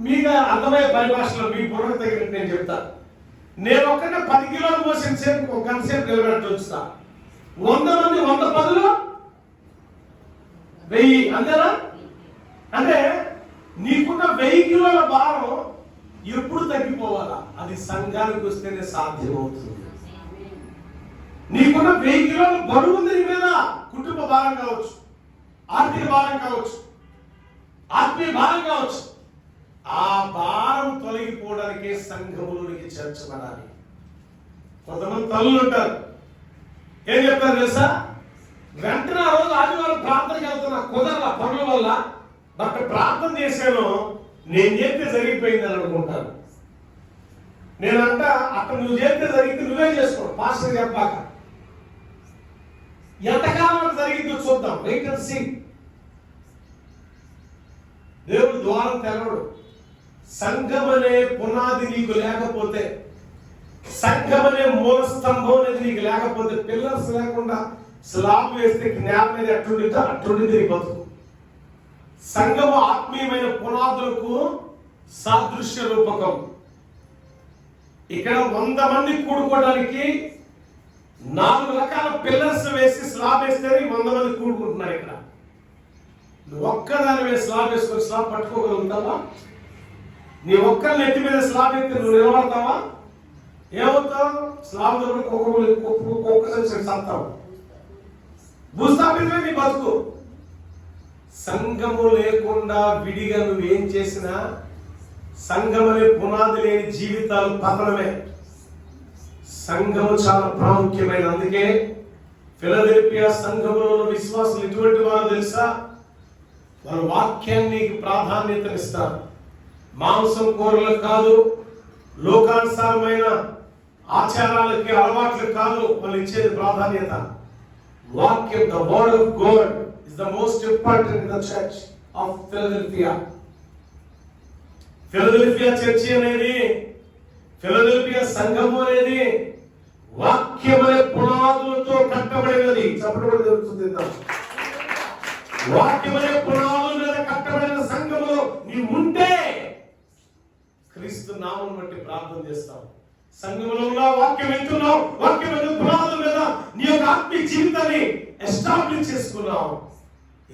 మీకు అర్థమయ్యే పరిభాషలో మీ బుర్రకు తగినట్టు నేను చెప్తా. నేను ఒక్కడే 10 కిలోలు పోసిన సేపు ఒక గంట సేపు నిలబెట్టి ఉంచుతా. 100 మంది 100 పదులు 1000, అంతేనా? అంటే నీకున్న 1000 కిలోల భారం ఎప్పుడు తగ్గిపోవాలా? అది సంఘానికి వస్తేనే సాధ్యమవుతుంది. నీకున్న 1000 కిలోల బరువు ఉంది నీ మీద, కుటుంబ భారం కావచ్చు, ఆర్థిక భారం కావచ్చు, ఆత్మీయ భారం కావచ్చు. ఆ భారం తొలగిపోవడానికే సంఘములోనికి చేర్చబడాలి. కొంతమంది తల్లులు ఉంటారు, ఏం చెప్తారు తెలుసా? వెంటనే ఆ రోజు ఆదివారం ప్రార్థనకి వెళ్తున్నా, కుదరల పనుల వల్ల. బట్ ప్రార్థన చేశాను, నేను చేస్తే జరిగిపోయిందని అనుకుంటాను. నేనంట అక్కడ నువ్వు చేస్తే జరిగితే నువ్వే చేసుకో, పాస్టర్ చెప్పాక. ఎంతకాలం జరిగిందో చూద్దాం, వెయిట్ అండ్ సీ. దేవుడు ద్వారం తెరవడు. సంఘం అనే పునాది నీకు లేకపోతే, సంఘం అనే మూల స్తంభం అనేది నీకు లేకపోతే, పిల్లర్స్ లేకుండా స్లాబ్ వేస్తే నేల మీద ఎట్లుండితే అట్లుండి బతుకు. సంఘము ఆత్మీయమైన పునాదులకు సాదృశ్య రూపకం. ఇక్కడ 100 మంది కూడుకోవడానికి 4 రకాల పిల్లర్స్ వేసి స్లాబ్ వేస్తే 100 మంది కూడుకుంటున్నారు. ఇక్కడ నువ్వు ఒక్కదాని మీద స్లాబ్ వేసుకొని స్లాబ్ పట్టుకోగలుగుతావా? నీ ఒక్కరి నెత్తి మీద స్లాబ్ ఎత్తి నువ్వు నిలబడతావా? ఏమవుతావు? స్లాబ్ ఒక్కసారి చస్తావు. భూస్థాపితమే నీ బతుకు. సంఘము లేకుండా విడిగా నువ్వేం చేసినా, సంఘం అనే పునాది లేని జీవితాలు పతనమే. సంఘము చాలా ప్రాముఖ్యమైన. అందుకే ఫిలదెల్ఫియా సంఘములో విశ్వాసులు ఎటువంటి వారు తెలుసా? వారు వాక్యాన్ని ప్రాధాన్యతనిస్తారు. మాంసం కూరలకు కాదు, లోకానుసారమైన ఆచారాలకి అలవాట్లకు కాదు వాళ్ళు ఇచ్చేది ప్రాధాన్యత. వాక్యం, the word of God is the most important in the church of Philadelphia. Philadelphia church అనేది, ఫిలదెల్ఫియా సంఘము అనేది వాక్యం అనే పునాదులతో కట్టబడినది. చెప్పడం జరుగుతుంది. వాక్యం అనే పునాదుల మీద కట్టబడిన సంఘములో నీవు ఉంటే క్రీస్తు నామం బట్టి ప్రార్థన చేస్తావు. సంఘములో ఉన్న వాక్యం వింటున్నావు, వాక్యం అనే పునాదుల మీద నీ యొక్క ఆత్మీయ జీవితాన్ని ఎస్టాబ్లిష్ చేసుకున్నావు.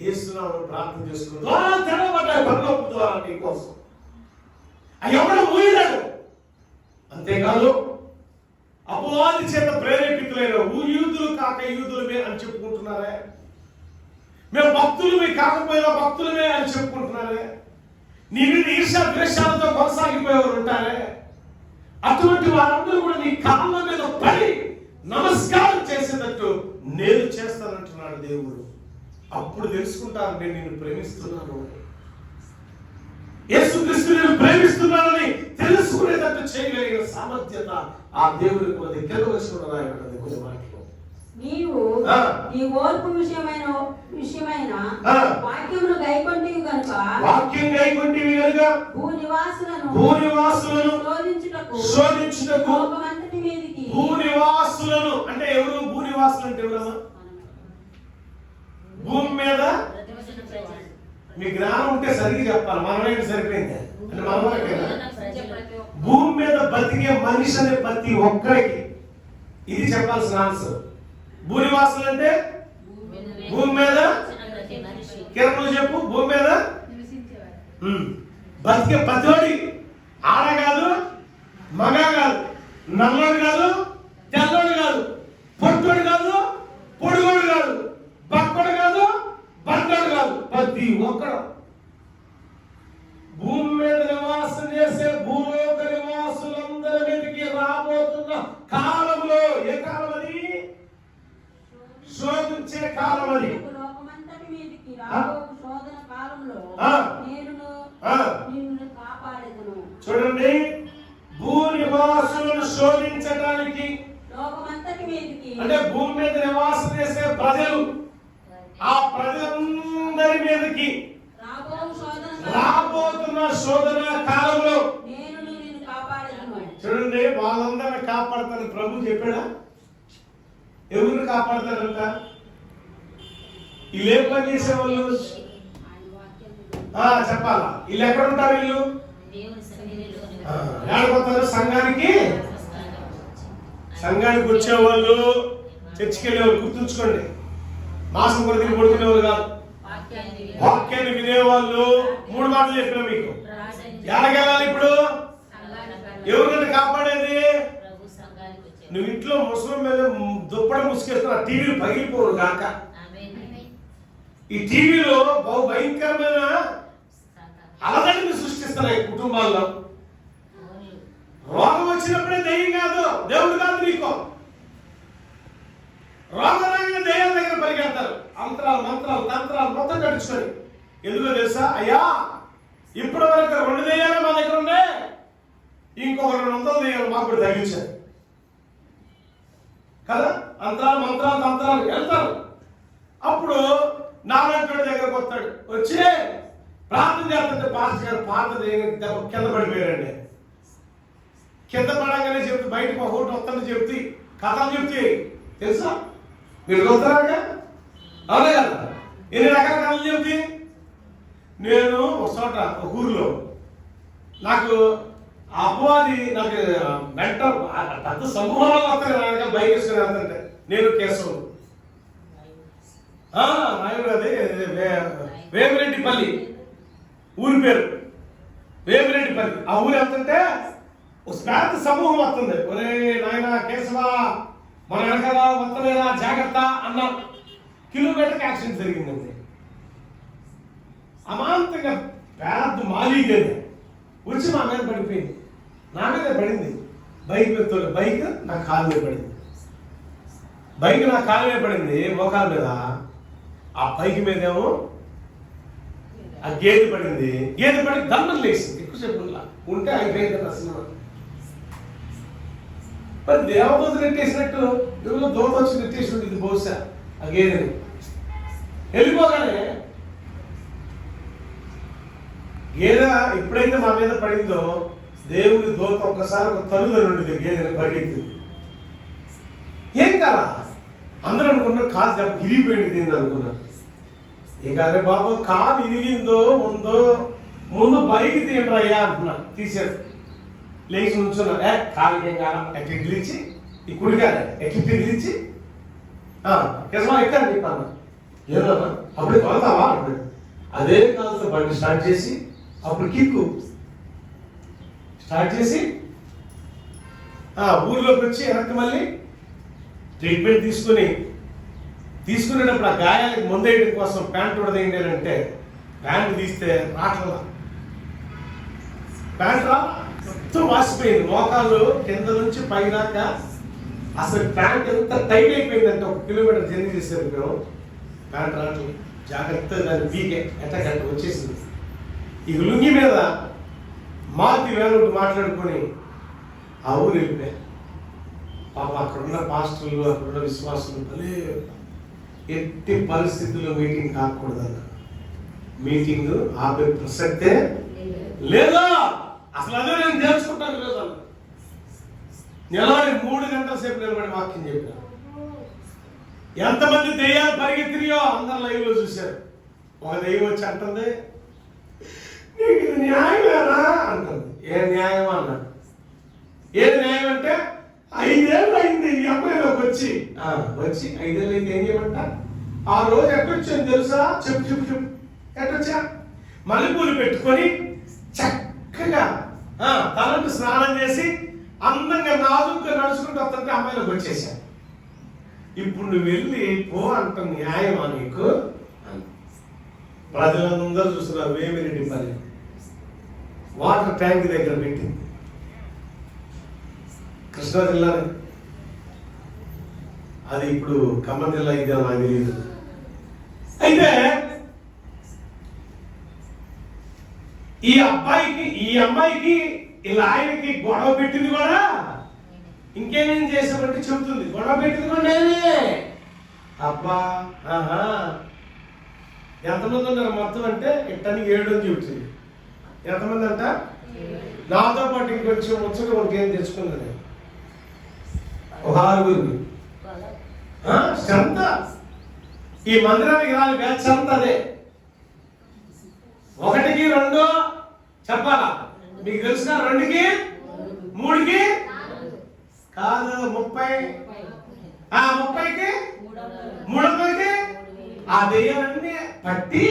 యేసునామములో ప్రార్థన చేసుకున్నావు. ద్వారా తెరవబడ్డాయి పరలోకపు ద్వారా నీ కోసం. ఎవడు మూయలేడు. అంతేకాదు అపవాది చేత ప్రేరేపితులైన యూదులు కాక యూదులమే అని చెప్పుకుంటున్నారే. మేము భక్తులమే కాకపోయినా భక్తులమే అని చెప్పుకుంటున్నారే. నీ మీద ఈర్ష్య ద్వేషాలతో కొనసాగిపోయేవారు ఉంటారే. అటువంటి వారందరూ కూడా నీ కాళ్ళ మీద పడి నమస్కారం చేసేటట్టు నేను చేస్తానంటున్నాడు దేవుడు. అప్పుడు తెలుసుకుంటారు నేను నిన్ను ప్రేమిస్తున్నాను, యేసుక్రీస్తు నేను ప్రేమిస్తున్నానని తెలుసుకునేటట్టు చేయగలిగిన సామర్థ్యత ఆ దేవుడికి ఉన్నది. తెలుగులో రాయబడింది కొన్ని మాటలు. నీవు నీ ఓర్పు విషయమైన వాక్యమును గైకొంటివి కనుక, వాక్యం గైకొంటివి కనుక భూనివాసులను శోధించుటకు లోకమంతటి మీదికి. భూనివాసులను అంటే ఎవరు? భూనివాసులు అంటే ఎవరమ్మా? భూమి మీద మీ జ్ఞానం ఉంటే సరిగ్గా చెప్పాలి. మనమైతే సరిపోయింది అంటే మనమైనా భూమి మీద బతికే మనిషి అనే ప్రతి ఒక్కరికి ఇది చెప్పాల్సిన ఆన్సర్. భూనివాసులు అంటే భూమి మీద, కిరణులు చెప్పు, భూమి మీద బతికే ప్రతివాడి. ఆడ కాదు, మగ కాదు, నల్లోడు కాదు, తెల్లోడు కాదు, పొట్టోడు కాదు, పొడుగోడు కాదు, బక్కడు కాదు, బండోడు కాదు, ప్రతి ఒక్కడు భూమి మీద నివాసం చేసే భూలోక నివాసులందరి మీదకి రాబోతున్న కాలంలో, ఏ కాలం అది? శోధించే కాలం అది. లోకమంతటి మీదికి రాబో శోధన కాలంలో నిన్ను కాపాడెదను. చూడండి, భూనివాసులను శోధించడానికి లోకమంతటి మీదికి అంటే భూమి మీద నివాసం చేసే ప్రజలు, ఆ ప్రజలందరి మీదకి రాబోతున్న శోధన కాలంలో నేను నిన్ను కాపాడెదను. చూడండి, వాళ్ళందరిని కాపాడతాను ప్రభు చెప్పాడా? ఎవరిని కాపాడతారంట? వీళ్ళు ఏం పని చేసేవాళ్ళు చెప్పాలా? వీళ్ళు ఎక్కడ ఉంటారు? వీళ్ళు ఏడపోతారు? సంఘానికి వచ్చేవాళ్ళు, చర్చికి వెళ్ళేవాళ్ళు. గుర్తుంచుకోండి, మాసం కూడా తిరిగి పడుకునేవాళ్ళు కాదు. వాక్యాన్ని వినేవాళ్ళు. 3 మాటలు చెప్పినా మీకు. ఎలాగెళ్ళాలి ఇప్పుడు? ఎవరిని కాపాడేది? నువ్వు ఇంట్లో ముసలి మీద దుప్పడ ముసుకేస్తున్నా టీవీలు పగిలిపోరు కాక. ఈ టీవీలో బహు భయంకరమైన అలజడిని సృష్టిస్తున్నాయి కుటుంబాల్లో. రోగం వచ్చినప్పుడే దెయ్యం కాదు, దేవుడు కాదు నీకు. రోగం రాగానే దెయ్యాల దగ్గర పరిగెడతారు. మంత్రాలు మంత్రాలు తంత్రాలు మొత్తం కట్టించుకొని, ఎందుకో తెలుసా? అయ్యా ఇప్పటి వరకు 2 దెయ్యాలు మా దగ్గర ఉండే, ఇంకొక 200 దెయ్యాలు మాకు కూడా తగ్గించారు కదా. మంత్రాలు మంత్రాలు తంత్రాలు వెళ్తారు. అప్పుడు నారాయణ దగ్గరకు వస్తాడు, వచ్చి ప్రార్థన చేస్తుంటే పాస్టర్ గారు పాత కింద పడిపోయారండి. కింద పడగానే చెప్తే బయటకు ఒకటి వస్తాను చెప్తే కథలు చెప్తే తెలుసా? మీరు చూస్తారా? అవునే కదా. ఎన్ని రకాల కథలు చెప్తే, నేను ఒక చోట ఒక ఊరిలో నాకు అపవాది నాకు వెంట పెద్ద సమూహాలు వస్తాయి నాయన బైక్ వేసుకుని వెళ్తుంటే, నేను కేశవుడు నాయుడు అది వేమిరెడ్డిపల్లి ఊరి పేరు వేమిరెడ్డిపల్లి. ఆ ఊరు వెళ్తుంటే ఒక పెద్ద సమూహం వస్తుంది. ఒరే నాయన కేశవా మన వెనకాల వస్తలేదా జాగ్రత్త అన్న. కిలోమీటర్కి యాక్సిడెంట్ జరిగిందండి. అమాంతంగా పెద్ద మాలీగది వచ్చి మా మీద పడిపోయింది. నా మీద పడింది. బైక్ మీద బైక్ నా కాలు మీద పడింది. బైక్ నా కాలు మీద పడింది, మోకాల మీద. ఆ బైక్ మీద ఏమో ఆ గేదె పడింది. గేదె పడి దండం లేచింది. ఎక్కువసేపు ఉంటే అయిపోయింది కదా సినిమా. మరి దేవదూత నెట్టేసినట్టు ఎవరో దూత వచ్చి నెట్టేసి ఉంటుంది బహుశా ఆ గేదెని. వెళ్ళిపోగానే గేదె ఎప్పుడైతే మా మీద పడిందో దేవుడి దూత ఒక్కసారి ఒక తరుదలు ఉండేది, గేదెని పరిగెత్తింది. ఏం కాదా? అందరూ అనుకున్నారు కాలు దెబ్బ ఇరిగిపోయింది దీన్ని అనుకున్నారు. ఇక అరే బాబు కాలు ఇరిగిందో ఉందో ముందు బైక్ తీయండి అంటున్నా. తీసారు. లేచి నుంచున్నా. కాలుకి ఏం కాలం ఎట్లా ఎగిలించి ఈ కుడికాయ ఎట్లా ఎగిలించి కేశవా ఎక్కాను చెప్పాను. ఏదన్నా అప్పుడు కొడతావా? అప్పుడు అదే కాలుతో బండి స్టార్ట్ చేసి అప్పుడు కిక్కు స్టార్ట్ చేసి ఊర్లోకి వచ్చి వెనక్కి మళ్ళీ ట్రీట్మెంట్ తీసుకునేటప్పుడు ఆ గాయాలకు ముందేయడం కోసం ప్యాంట్ ఉడదేయండి అంటే ప్యాంట్ తీస్తే రాట్లా. ప్యాంట్ మొత్తం వాసిపోయింది. మోకాళ్ళు కింద నుంచి పైదాకా అసలు ప్యాంట్ ఎంత టైట్ అయిపోయిందంటే 1 కిలోమీటర్ జర్నీ చేసేది మేము. ప్యాంట్ రాట్లు జాగ్రత్తగా దాన్ని వీకే ఎట్టగంట వచ్చేసింది. ఈ లుంగి మీద మాతి వేలొకటి మాట్లాడుకొని ఆ ఊరు వెళ్ళిపోయారు. పాప అక్కడున్న పాస్టర్లు అక్కడున్న విశ్వాసులు భలే ఎట్టి పరిస్థితుల్లో మీటింగ్ కాకూడదన్న. మీటింగ్ ఆపే ప్రసక్తే లేదా. అసలు అదే నేను నేర్చుకుంటాను ఈరోజు అన్న. నిలబడి 3 గంటల సేపు నిలబడి వాక్యం చెప్పాను. ఎంతమంది దెయ్యాలు పరిగెత్తిరియో అందరు లైవ్ లో చూశారు. ఒక దెయ్యం వచ్చి అంటుంది, నీకు ఇది న్యాయమేనా అంటుంది. ఏ న్యాయం అన్నాడు. ఏది న్యాయం అంటే 5 ఏళ్ళు అయింది ఈ అమ్మాయిలోకి వచ్చి 5 ఏళ్ళు అయితే ఏం చేయమంట. ఆ రోజు ఎట్టొచ్చాను తెలుసా? చెప్పు ఎట్టొచ్చా? మల్లెపూలు పెట్టుకొని చక్కగా తలంటు స్నానం చేసి అందంగా నాజుగా నడుచుకుంటూ వస్తుంటే అమ్మాయిలోకి వచ్చేసాను. ఇప్పుడు నువ్వు వెళ్ళి పో అంట. న్యాయమా నీకు? ప్రజలందరూ చూస్తున్నారు. వేమిరెడ్డిపల్లి వాటర్ ట్యాంక్ దగ్గర పెట్టింది. కృష్ణా జిల్లానే అది. ఇప్పుడు ఖమ్మం జిల్లా ఇదే నాకు తెలియదు. అయితే ఈ అమ్మాయికి ఇలా ఆయనకి గొడవ పెట్టింది కూడా ఇంకేమేం చేసామంటే చెబుతుంది. గొడవ పెట్టింది కూడా నేనే. అబ్బా ఎంతమంది ఉన్నారు మొత్తం అంటే ఇట్టానికి 7 అని చెబుతుంది. ఎంతమంది అంట? నాతో పాటు ఇంకొంచెం ముచ్చగా ఇంకేం తెచ్చుకుంది నేను. ఒక 6 స్ట్రెంత్. ఈ మందిరానికి రాని బ్యాచ్ అంతా అదే. 1కి 2 చెప్పాలా? మీకు తెలుసునా? 2కి 3కి కాదు 30 30కి 300కి ఆ దెయ్యాలన్నీ పట్టి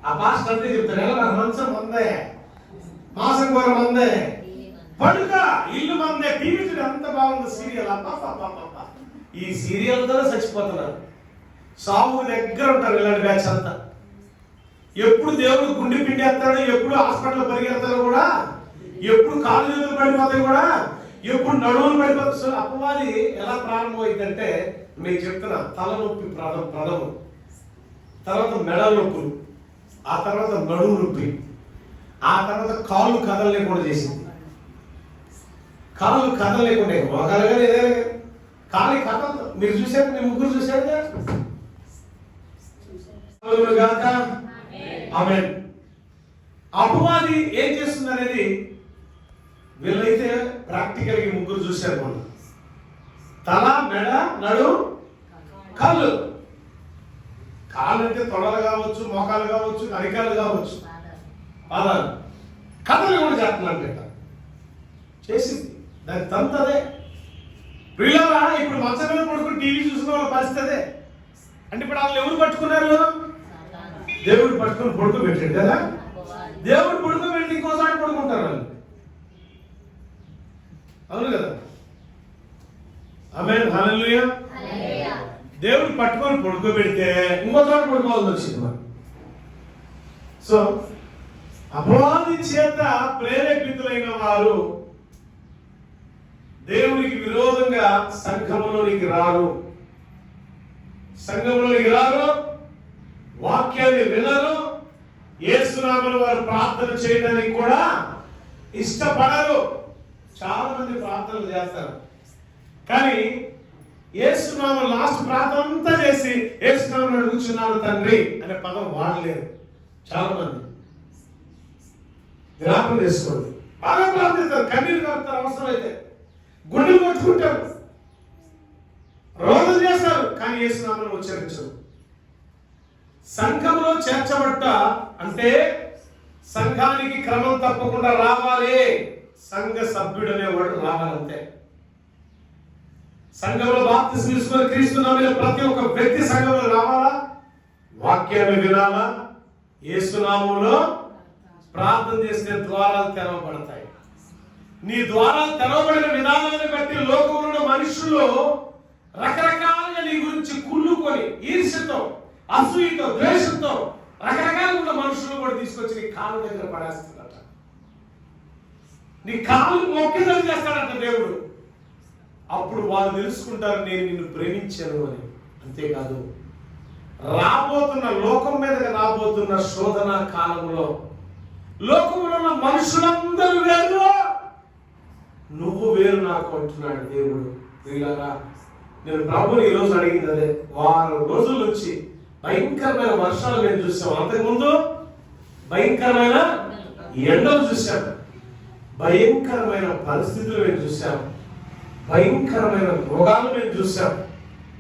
ఆ పాస్టర్ అంతే చెప్తారు. ఎలా మంచం మందే, మాసం కూర మందే, పడుక ఇల్లు మందే, టీవీ చూడ ఎంత బాగుంది సీరియల్. ఈ సీరియల్ ద్వారా చచ్చిపోతున్నారు. సాగు దగ్గర ఉంటారు ఇలాంటి బ్యాచ్ అంతా. ఎప్పుడు దేవుడు గుండె పిండేస్తాడో, ఎప్పుడు హాస్పిటల్ పరిగెడతాడో కూడా, ఎప్పుడు కాలు చేతులు పడిపోతాయి కూడా ఎప్పుడు నడువులు పడిపోతుంది. అపవాది ఎలా ప్రారంభమైందంటే మీకు చెప్తున్నా, తలనొప్పి ప్రథమం, తర్వాత మెడ నొప్పులు, ఆ తర్వాత నడుము నొప్పి, ఆ తర్వాత కాళ్ళు కదలలేకుండా చేసింది. కాళ్ళు కదలలేకుండా మోకాలు కానీ ఏదైనా కానీ కాళ్ళు కదలదు. మీరు చూశారు, మీ ముగ్గురు చూశారు కదా. ఆమేన్. అపవాది ఏం చేస్తుంది అనేది వీళ్ళైతే ప్రాక్టికల్ గా ముగ్గురు చూశారు. మనం తల, మెడ, నడు, కాళ్ళు. కాళ్ళు అంటే తొడలు కావచ్చు, మోకాలు కావచ్చు, అరికాలు కావచ్చు, పాదాలు. కథలు కూడా చేస్తున్నాడు చేసింది. దాని తంతదే. పిల్లలా ఇప్పుడు మంచం మీద పడుకుని టీవీ చూసిన వాళ్ళ పరిస్థితి అదే. అంటే ఇప్పుడు వాళ్ళు ఎవరు పట్టుకున్నారు? దేవుడు పట్టుకుని పడుకోబెట్టాడు కదా. దేవుడు పడుకోబెట్టి ఇంకోసారి పడుకుంటారు వాళ్ళు. అవును కదా. ఆమేన్, హల్లెలూయా. దేవుడు పట్టుకొని పడుకోబెడితే ఇంకోసారి పడుకోవాల్సి వచ్చింది మరి. సో అపవాది చేత ప్రేరేపితులైన వారు దేవునికి విరోధంగా సంఘంలోనికి రారు, సంఘంలోనికి రారు, వాక్యాన్ని వినరు, యేసునామమున వారు ప్రార్థన చేయడానికి కూడా ఇష్టపడరు. చాలా మంది ప్రార్థనలు చేస్తారు, కానీ యేసునామమున లాస్ట్ ప్రార్థన అంతా చేసి యేసునామమున అడుగుచున్నాను తండ్రి అనే పదం వాడలేరు చాలా మంది. జ్ఞాపకం చేసుకోండి. బాగా ప్రార్థిస్తారు, కన్నీరు కారుతారు, అవసరమైతే గుండెలు పట్టుకుంటారు, రోదన చేస్తారు, కానీ యేసునామమున ఉచ్చరించరు. సంఘంలో చేర్చబడ్డ అంటే సంఘానికి క్రమం తప్పకుండా రావాలి. సంఘ సభ్యుడు అనేవాడు రావాలంతే. సంఘంలో బాప్తిస్మం తీసుకుని క్రీస్తు నమ్మిన ప్రతి ఒక్క వ్యక్తి సంఘంలో రావాలా, వాక్యాన్ని వినాలా, యేసునామములో ప్రార్థన చేస్తే ద్వారాలు తెరవబడతాయి. నీ ద్వారాలు తెరవబడిన విధానాన్ని బట్టి లోకంలో మనుషులు రకరకాలుగా నీ గురించి కుళ్ళుకొని ఈర్ష్యతో, అసూయతో, ద్వేషంతో రకరకాలుగా మనుషులు కూడా తీసుకొచ్చి నీ కాళ్ళ దగ్గర పడేస్తాడట. నీ కాళ్ళు మొక్కిదలు చేస్తాడట దేవుడు. అప్పుడు వాళ్ళు తెలుసుకుంటారు నేను నిన్ను ప్రేమించాను అని. అంతేకాదు, రాబోతున్న లోకం మీదకి రాబోతున్న శోధన కాలంలో లోకంలో ఉన్న మనుషులందరూ వేరు, నువ్వు వేరు నాకు అంటున్నాడు దేవుడు. వీళ్ళరా నేను ప్రభుని ఈరోజు అడిగింది అదే. వారం రోజుల నుంచి భయంకరమైన వర్షాలు మేము చూసాం, అంతకుముందు భయంకరమైన ఎండలు చూసాం, భయంకరమైన పరిస్థితులు మేము చూసాం, భయంకరమైన రోగాలు మేము చూసాం.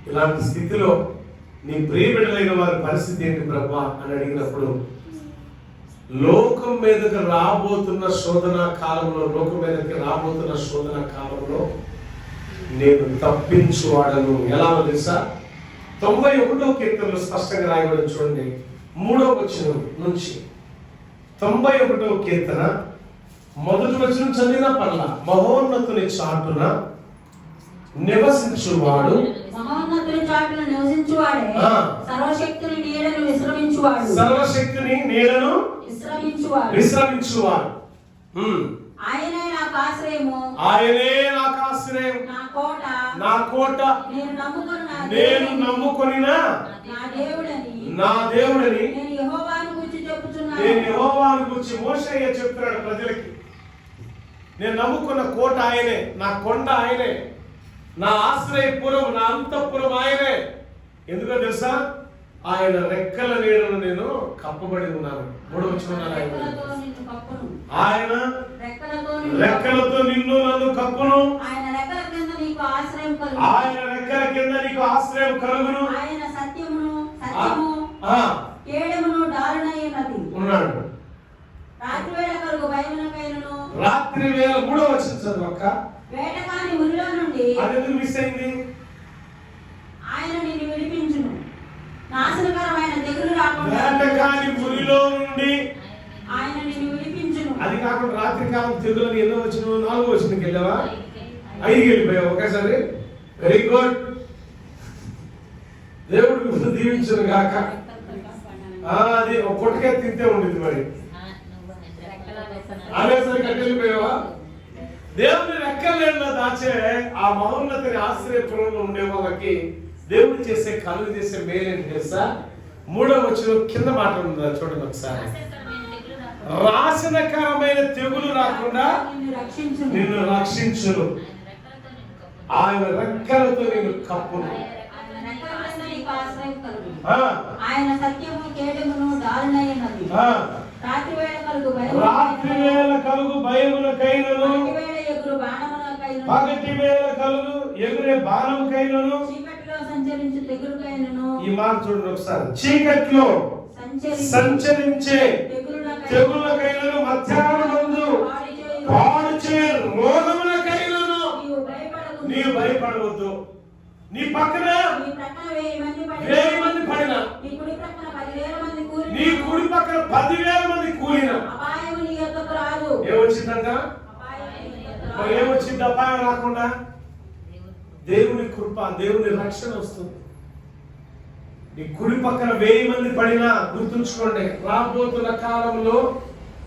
ఇలాంటి స్థితిలో నీ ప్రియబిడ్డలైన వారి పరిస్థితి ఏంటి ప్రభా అని అడిగినప్పుడు, లోకం మీదకి రాబోతున్న శోధన కాలంలో, లోకం మీదకి రాబోతున్న శోధన కాలంలో నేను తప్పించువాడను. ఎలా తెలుసా? 91వ కీర్తనలో స్పష్టంగా రాయబడి చూడండి, 3వ వచనం నుంచి. 91వ కీర్తన 1వ వచనం చదివిన పర్ల. మహోన్నతుని చాటున నివసించువాడు, మహోన్నతుని చాటున నివసించువాడే సర్వశక్తుని నీడను విశ్రమించువాడు, సర్వశక్తుని నీడను విశ్రమించువాడు. ఆయనే నాకు ఆశ్రయము, ఆయనే నాకు ఆశ్రయం, నా కోట, నేను నమ్ముకొనిన నా దేవుడని నేను యెహోవాను గురించి మోషే చెప్తున్నాడు ప్రజలకి. నేను నమ్ముకున్న కోట ఆయనే, నా కొండ ఆయనే, నా ఆశ్రయపురం, నా అంతఃపురం ఆయనే. ఎందుకో తెలుసా? ఆయన రెక్కల నీడను నేను కప్పబడి ఉన్నాను. 3వ వచనం ఆయన రెక్కలతో నిన్ను నన్ను కప్పును, ఆయన రెక్కల కింద నీకు ఆశ్రయం కలుగును, ఆయన రెక్కల కింద నీకు ఆశ్రయం కలుగును, ఆయన సత్యము కేడమును డాలునైనది ఉన్నాడు. రాత్రి వేళ కలుగు భయమునకైనను, రాత్రి వేళ 3వ వచనం చదవక, వేటకాని ఉరిలో నుండి అదెందుకు మిస్ అయింది? ఆయన నిన్ను విడిపించును, నాశనకరమైన తెగులు రాకుండా వేటకాని ఉరిలో నుండి ఆయన నిన్ను విడిపించును. అది కాకుండా రాత్రి కాలం తెగులని ఎన్నో వచ్చిన 4వ వచనంకి వెళ్ళావా? 5కి వెళ్ళిపోయావు ఒకేసారి. Very good. దేవుడు మిమ్మల్ని దీవించును గాక. అది ఒక పొట్టకే తింటే ఉండేది మరి. అనేసరికి అటు వెళ్ళిపోయావా? దేవుని రెక్కల రెక్కలేళ్ళ దాచే ఆ మహోన్నతిని ఆశ్రయపురంలో ఉండే వాళ్ళకి దేవుడు చేసే కలుగు చేసే మేలేని తెలుసా? 3వ వచనం కింద మాట ఉందా చూడండి ఒకసారి. నాశనకరమైన తెగులు రాకుండా నిన్ను రక్షించును, ఆయన రెక్కలతో నిన్ను కప్పును. ఆయన సత్యము కేడమును దారుణమైనది. రాత్రి వేళ కలుగు భయములకైనను, పగటి వేళ కలుగు ఎగురే బాణముకైనను, చీకటిలో సంచరించే తెగులుకైనను. ఈ మాట చూడండి ఒకసారి. చీకటిలో సంచరించే తెగులకైనను, మధ్యాహ్నమందు పాడు చే రోగములకైనను నీవు భయపడవద్దు. నీ పక్కన 1000 మంది పడినా, నీ కుడి పక్కన 10,000 మంది కూలినా ఏమొచ్చిందంట? మరి ఏమొచ్చింది? అపాయం రాకుండా దేవుని కృప, దేవుని రక్షణ వస్తుంది. నీ కుడి పక్కన 1000 మంది పడినా గుర్తుంచుకోండి, రాబోతున్న కాలంలో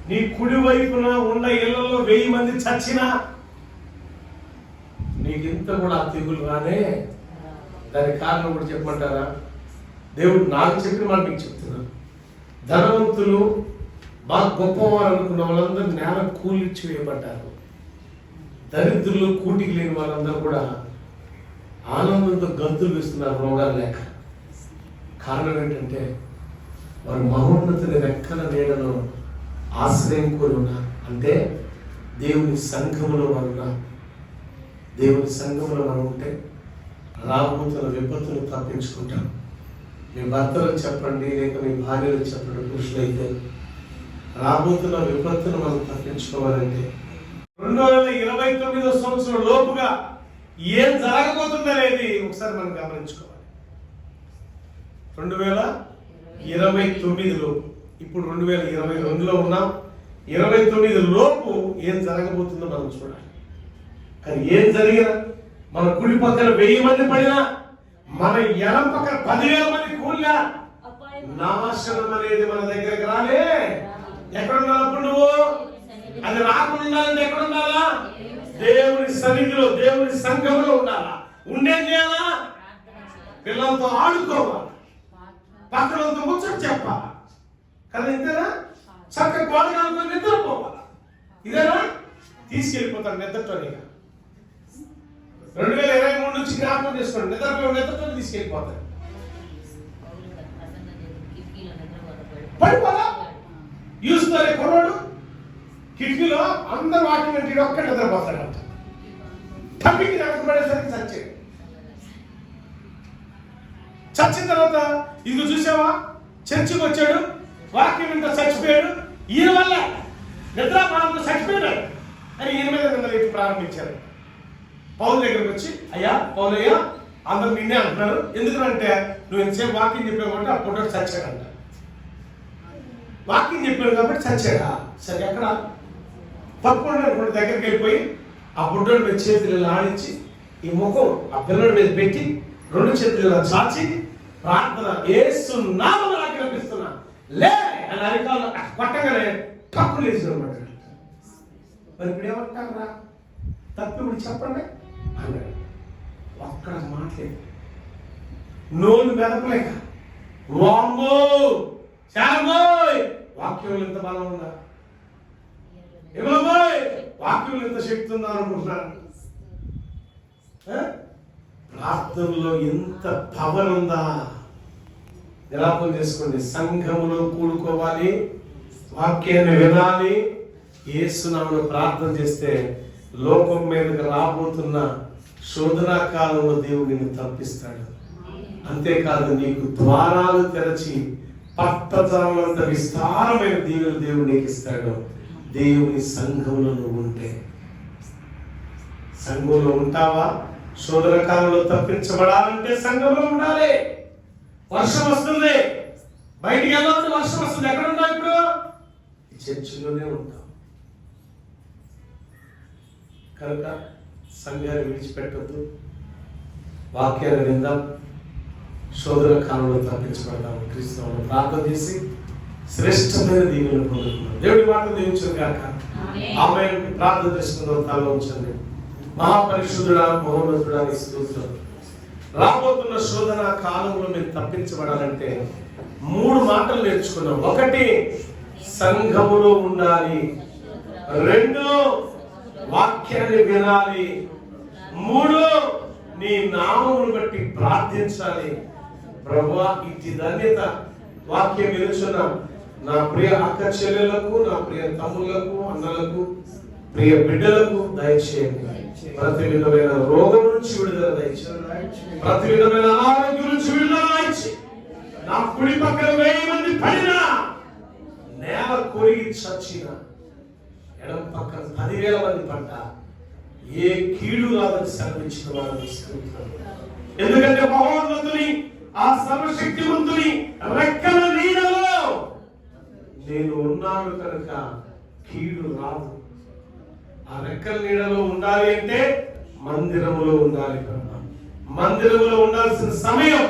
నీ కుడి వైపున ఉన్న ఇళ్లలో 1000 మంది చచ్చినా నీకు ఇంత కూడా ఆ తెగులు రానే. దానికి కారణం కూడా చెప్పమంటారా? దేవుడు నాకు చెప్పిన మాట మీకు చెప్తున్నాను. ధనవంతులు బాగా గొప్పవారు అనుకున్న వాళ్ళందరూ నేల కూలిచ్చి వేయబడ్డారు. దరిద్రులు, కూటికి లేని వాళ్ళందరూ కూడా ఆనందంతో గంతులు వేస్తున్నారు రోగాలు లేక. కారణం ఏంటంటే వారు మహోన్నతుని రెక్కల నీడలో ఆశ్రయం కోరి ఉన్నారు. అంటే దేవుని సంఘములో వారు ఉన్నారు. దేవుని సంఘములో మనం ఉంటే రాబోతున్న విపత్తులు తప్పించుకుంటాం. మీ భర్తలు చెప్పండి, లేక మీ భార్యలు చెప్పండి, పురుషులైతే రాబోతున్న విపత్తును మనం తప్పించుకోవాలంటే 2029 సంవత్సరం లోపుగా ఏం జరగబోతుందనేది ఒకసారి మనం గమనించుకోవాలి. 2029 లోపు, ఇప్పుడు 2022లో ఉన్నాం. 29 లోపు ఏం జరగబోతుందో మనం చూడాలి. కానీ ఏం జరిగినా, మన కుడి పక్కన 1000 మంది పడినా, మన ఎడం పక్కన 10,000 మంది కూలినా, నాశనం అనేది మన దగ్గరకు రాలే. ఎక్కడ ఉండాలప్పుడు నువ్వు? అది రాకుండా ఉండాలంటే ఎక్కడ ఉండాలా? దేవుని సన్నిధిలో, దేవుని సంఘంలో ఉండాలా. ఉండేం చేయాలా? పిల్లలతో ఆడుకోవాలి, పక్కనతో ముచ్చట చెప్పాలి కదా. ఇంతేనా? చక్కగా గోడగాలతో నిద్రపోవాలి. ఇదేనా? తీసుకెళ్ళిపోతాడు నిద్రతోనే. 2023 నుంచి జ్ఞాపకం చేసుకోండి. నిద్రతో తీసుకెళ్ళిపోతాడు. పడిపోదా? చూస్తారే కొన్నాడు కిటికీలో అందరు వాకింగ్ అంటే ఒక్క నిద్రపోతాడంట. టప్పింగ్ పడేసరికి చచ్చాడు. చచ్చిన తర్వాత ఇది చూసావా, చర్చికి వచ్చాడు, వాక్యం ఇంత చచ్చిపోయాడు. ఈయన వల్ల నిద్రాపానంతో చచ్చిపోయాడు అని ఈయన మీద నిద్ర ప్రారంభించారు. పౌలు దగ్గరకు వచ్చి, అయ్యా పౌలయ్య, అందరు నిన్నే అంటున్నారు. ఎందుకంటే నువ్వు ఎంతసేపు వాక్యం చెప్పావు కాబట్టి ఆ పొట్టోడు చచ్చాడంట. వాక్యం చెప్పాడు కాబట్టి చచ్చాడా? సరే, ఎక్కడ తప్పకుండా దగ్గరికి వెళ్ళిపోయి ఆ బుడ్డోడి మీద చేతులు ఆడించి ఈ ముఖం ఆ పిల్లడి మీద పెట్టి 2 చేతులు చాచి ప్రార్థన, యేసు నామమున ఆజ్ఞాపిస్తున్నా లే అని అరికాలు కొట్టగానే తప్పు లేచి అనమాట. మరి ఇప్పుడు ఏమంటారా? తప్పు ఇప్పుడు చెప్పండి అన్నాడు. ఒక్కడ మాట్లేదు, నోరు మెదపలేక వామ్మో చామోయ్ వాక్యంలో ఎంత బలం ఉందా, ఏమోయ్ వాక్యంలో ఎంత శక్తి ఉందా అనుకుంటున్నాను. ప్రార్థనలో ఎంత పవర్ ఉందా జ్ఞాపకం చేసుకోండి. సంఘములో కూడుకోవాలి, వాక్యాన్ని వినాలి, యేసునామములో ప్రార్థన చేస్తే లోకం మీదకి రాబోతున్న శోధనా కాలంలో దేవుడు నిన్ను తప్పిస్తాడు. అంతేకాదు, నీకు ద్వారాలు తెరచి పట్టజాలంత విస్తారమైన దీవెనలు దేవుడు నీకు ఇస్తాడు. దేవుని సంఘంలో నువ్వు ఉంటే. సంఘంలో ఉంటావా? శోధన కాలంలో తప్పించబడాలంటే సంఘంలో ఉండాలి. వర్షం వస్తుంది, బయటికి వెళ్ళాలంటే వర్షం వస్తుంది. ఎక్కడ ఉంటావు ఇప్పుడు? చర్చిలోనే ఉంటావు. కనుక సంఘాన్ని విడిచిపెట్టద్దు, వాక్యాన్ని విందాం, శోధన కాలంలో తప్పించబడదాం. క్రీస్తునామములో ప్రార్థన చేసి శ్రేష్టమైన దీవెనలు పొందుతున్నాం. దేవుడి మాట దీవించును గాక. ఆమేన్. ప్రార్థన చేసుకుందాం. తల ఉంచండి. మహాపరిశుద్ధుడా, మహోన్నతుడా నీ స్తోత్రం. రాబోతున్న శోధన కాలంలో మీరు తప్పించబడాలంటే 3 మాటలు నేర్చుకున్నాం. 1, సంఘములో ఉండాలి. 2, వాక్యాన్ని వినాలి. 3, నీ నామమును బట్టి ప్రార్థించాలి. ప్రభువా, ఇట్టి ధన్యత వాక్యం వినుచున్న నా ప్రియ అక్క చెల్లెలకు, నా ప్రియ తమ్ములకు, అన్నలకు, ప్రియ బిడ్డలకు దయచేయండి. ప్రతి విధమైన రోగం నుంచి విడుదల దయచేయండి. ప్రతి విధమైన అనారోగ్యం నుంచి విడుదల దయచేయండి. నా కుడి పక్కన 1000 మంది పడినా, నేల కొరిగి చచ్చిన, ఎడమ పక్కన 10,000 మంది పడ్డా ఏ కీడు రాదని సెలవించిన వారిని స్తుతిస్తున్నాను. ఎందుకంటే మహోన్నతుని, ఆ సర్వశక్తివంతుని రెక్కల నీడలో నేను ఉన్నాను కనుక కీడు రాదు. ఆ రెక్కల నీడలో ఉండాలి అంటే మందిరములో ఉండాలి. మందిరములో ఉండాల్సిన సమయం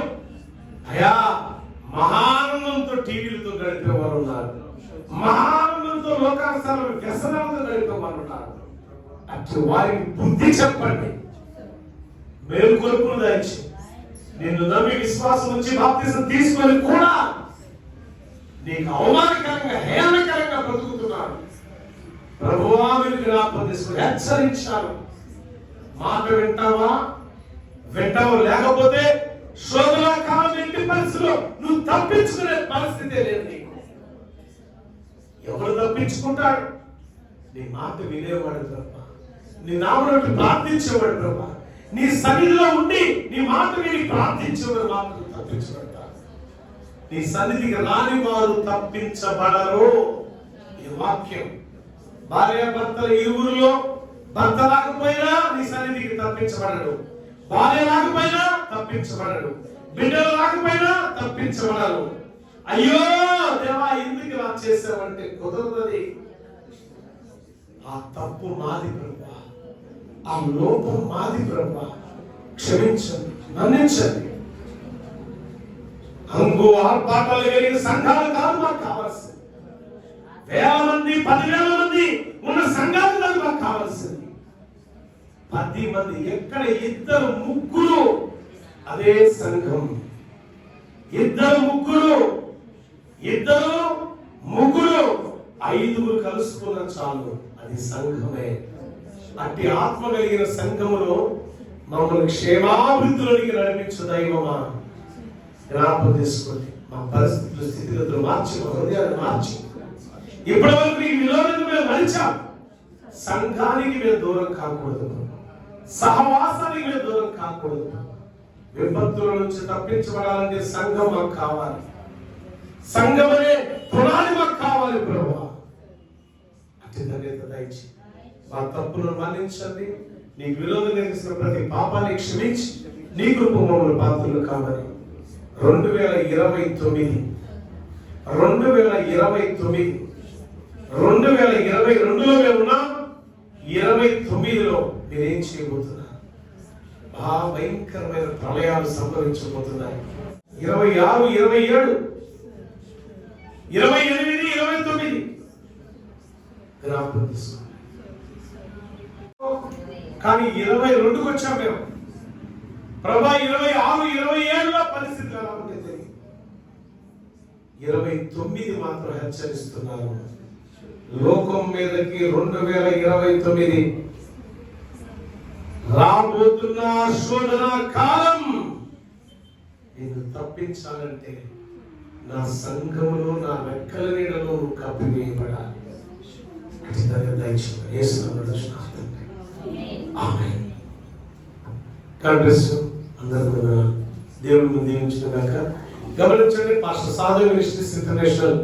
అయా మహానందంతో టీవీలతో గడిపే వారు ఉన్నారు. మహానందంతో లోకానుసారం వ్యసనాలతో గడిపే వారు ఉన్నారు. అటు వారికి బుద్ధి చెప్పండి, మేలుకొలుపును దయచి నిన్ను నమ్మి విశ్వాసం నుంచి బాప్తిసం తీసుకొని కూడా నీకు అవమానకరంగా, హేళనకరంగా బ్రతుకుతున్నాడు. ప్రభువా, మీరు జ్ఞాపకం తీసుకుని హెచ్చరించాను. మాట వింటావా? వింటావు. లేకపోతే శోధన కాలం ఎట్టి పరిస్థితిలో నువ్వు తప్పించుకునే పరిస్థితి లేదు నీకు. ఎవరు తప్పించుకుంటాడు? నీ మాట వినేవాడు ప్రభా, నీ నామమును ప్రార్థించేవాడు ప్రభా, నీ సన్నిధిలో ఉండి నీ మాట విని ప్రార్థించేవాడు మాత్రం తప్పించబడతారు. నీ సన్నిధికి రాని వారు తప్పించబడరు. ఈ వాక్యం భార్య భర్తల ఇరువురిలో భర్త రాకపోయినా నీ సన్నిధికి తప్పించబడడు, భార్య రాకపోయినా తప్పించబడడు, బిడ్డలు రాకపోయినా తప్పించబడరు. అయ్యో దేవా, ఎందుకు ఇలా చేసావంటే కుదరదని. ఆ తప్పు మాది ప్రభా, ఆ లోపం మాది ప్రభా, క్షమించండి, మన్నించండి. హంగు ఆర్పాటాలు కలిగిన సంఘాలు కాదు మాకు కావాల్సింది. 1000 మంది 10,000 మంది ఉన్న సంఘాలు కాదు మాకు కావాల్సింది. 10 మంది, ఎక్కడ 2 ముగ్గురు అదే సంఘం. 2 ముగ్గురు 5 కలుసుకున్న చాలు, అది సంఘమే. అట్టి ఆత్మ కలిగిన సంఘములో మమ్మల్ని క్షేమాభివృద్ధిలోనికి నడిపించు దైవమా. జ్ఞాపకం చేసుకోండి. మా పరిస్థితులు, స్థితిగతులు మార్చి, మా హృదయాన్ని మార్చి, ఇప్పటి వరకు ఈ విలోనికి మేము మరిచాం. సంఘానికి మేము దూరం కాకూడదు, సహవాసానికి మేము దూరం కాకూడదు. విపత్తుల నుంచి తప్పించబడాలంటే సంఘం మాకు కావాలి. సంఘం అనే పునాది మాకు కావాలి ప్రభువా. అతి ధన్యత దయచి మా తప్పులను మన్నించండి. నీకు విరోధంగా చేసిన ప్రతి పాపాన్ని క్షమించి నీ కృప మమ్మల్ని పాత్రలు కావాలి. 2022లో మేము ఉన్నాం. 29లో మీరేం చేయబోతున్నారు? భయంకరమైన ప్రళయాలు సంభవించబోతున్నాయి. 26, 27, 28, 29 జ్ఞాపకం తీసుకోండి. కానీ 22కి వచ్చాం మేము. ప్రభా, 26, 27లో పరిస్థితులు ఎలా ఉంటే 29 మాత్రం హెచ్చరిస్తున్నారు. లోకం మీదకి 2029 రాబోతున్న శోధన కాలం. నేను తప్పించాలంటే నా సంఘములో, నా రెక్కల నీడలో కప్పివేయబడాలి. అందరూ దేవుని ముందు దీవించిన దాకా గమనించండి. పాస్టర్ సాధు మినిస్ట్రీస్ ఇంటర్నేషనల్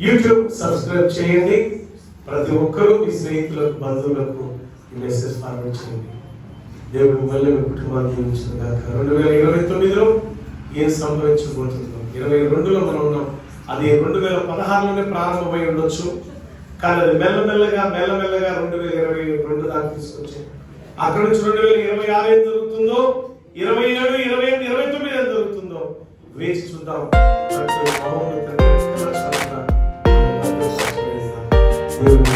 యూట్యూబ్ సబ్స్క్రైబ్ చేయండి. ప్రతి ఒక్కరూ మీ స్నేహితులకు, బంధువులకు ఈ మెసేజ్ ఫార్వర్డ్ చేయండి. దేవుడు మళ్ళీ మీ కుటుంబాన్ని దీవించిన దాకా. 2029లో ఏం సంభవించబోతుందో, 22లో మనం ఉన్నాం. అది 2016లోనే ప్రారంభమై ఉండొచ్చు. కానీ అది మెల్లమెల్లగా 2022 దాకా తీసుకొచ్చి అక్కడ నుంచి 2026 ఏం జరుగుతుందో, 27, 28, 29 ఏం జరుగుతుందో వేచి చూద్దాం. దేవుని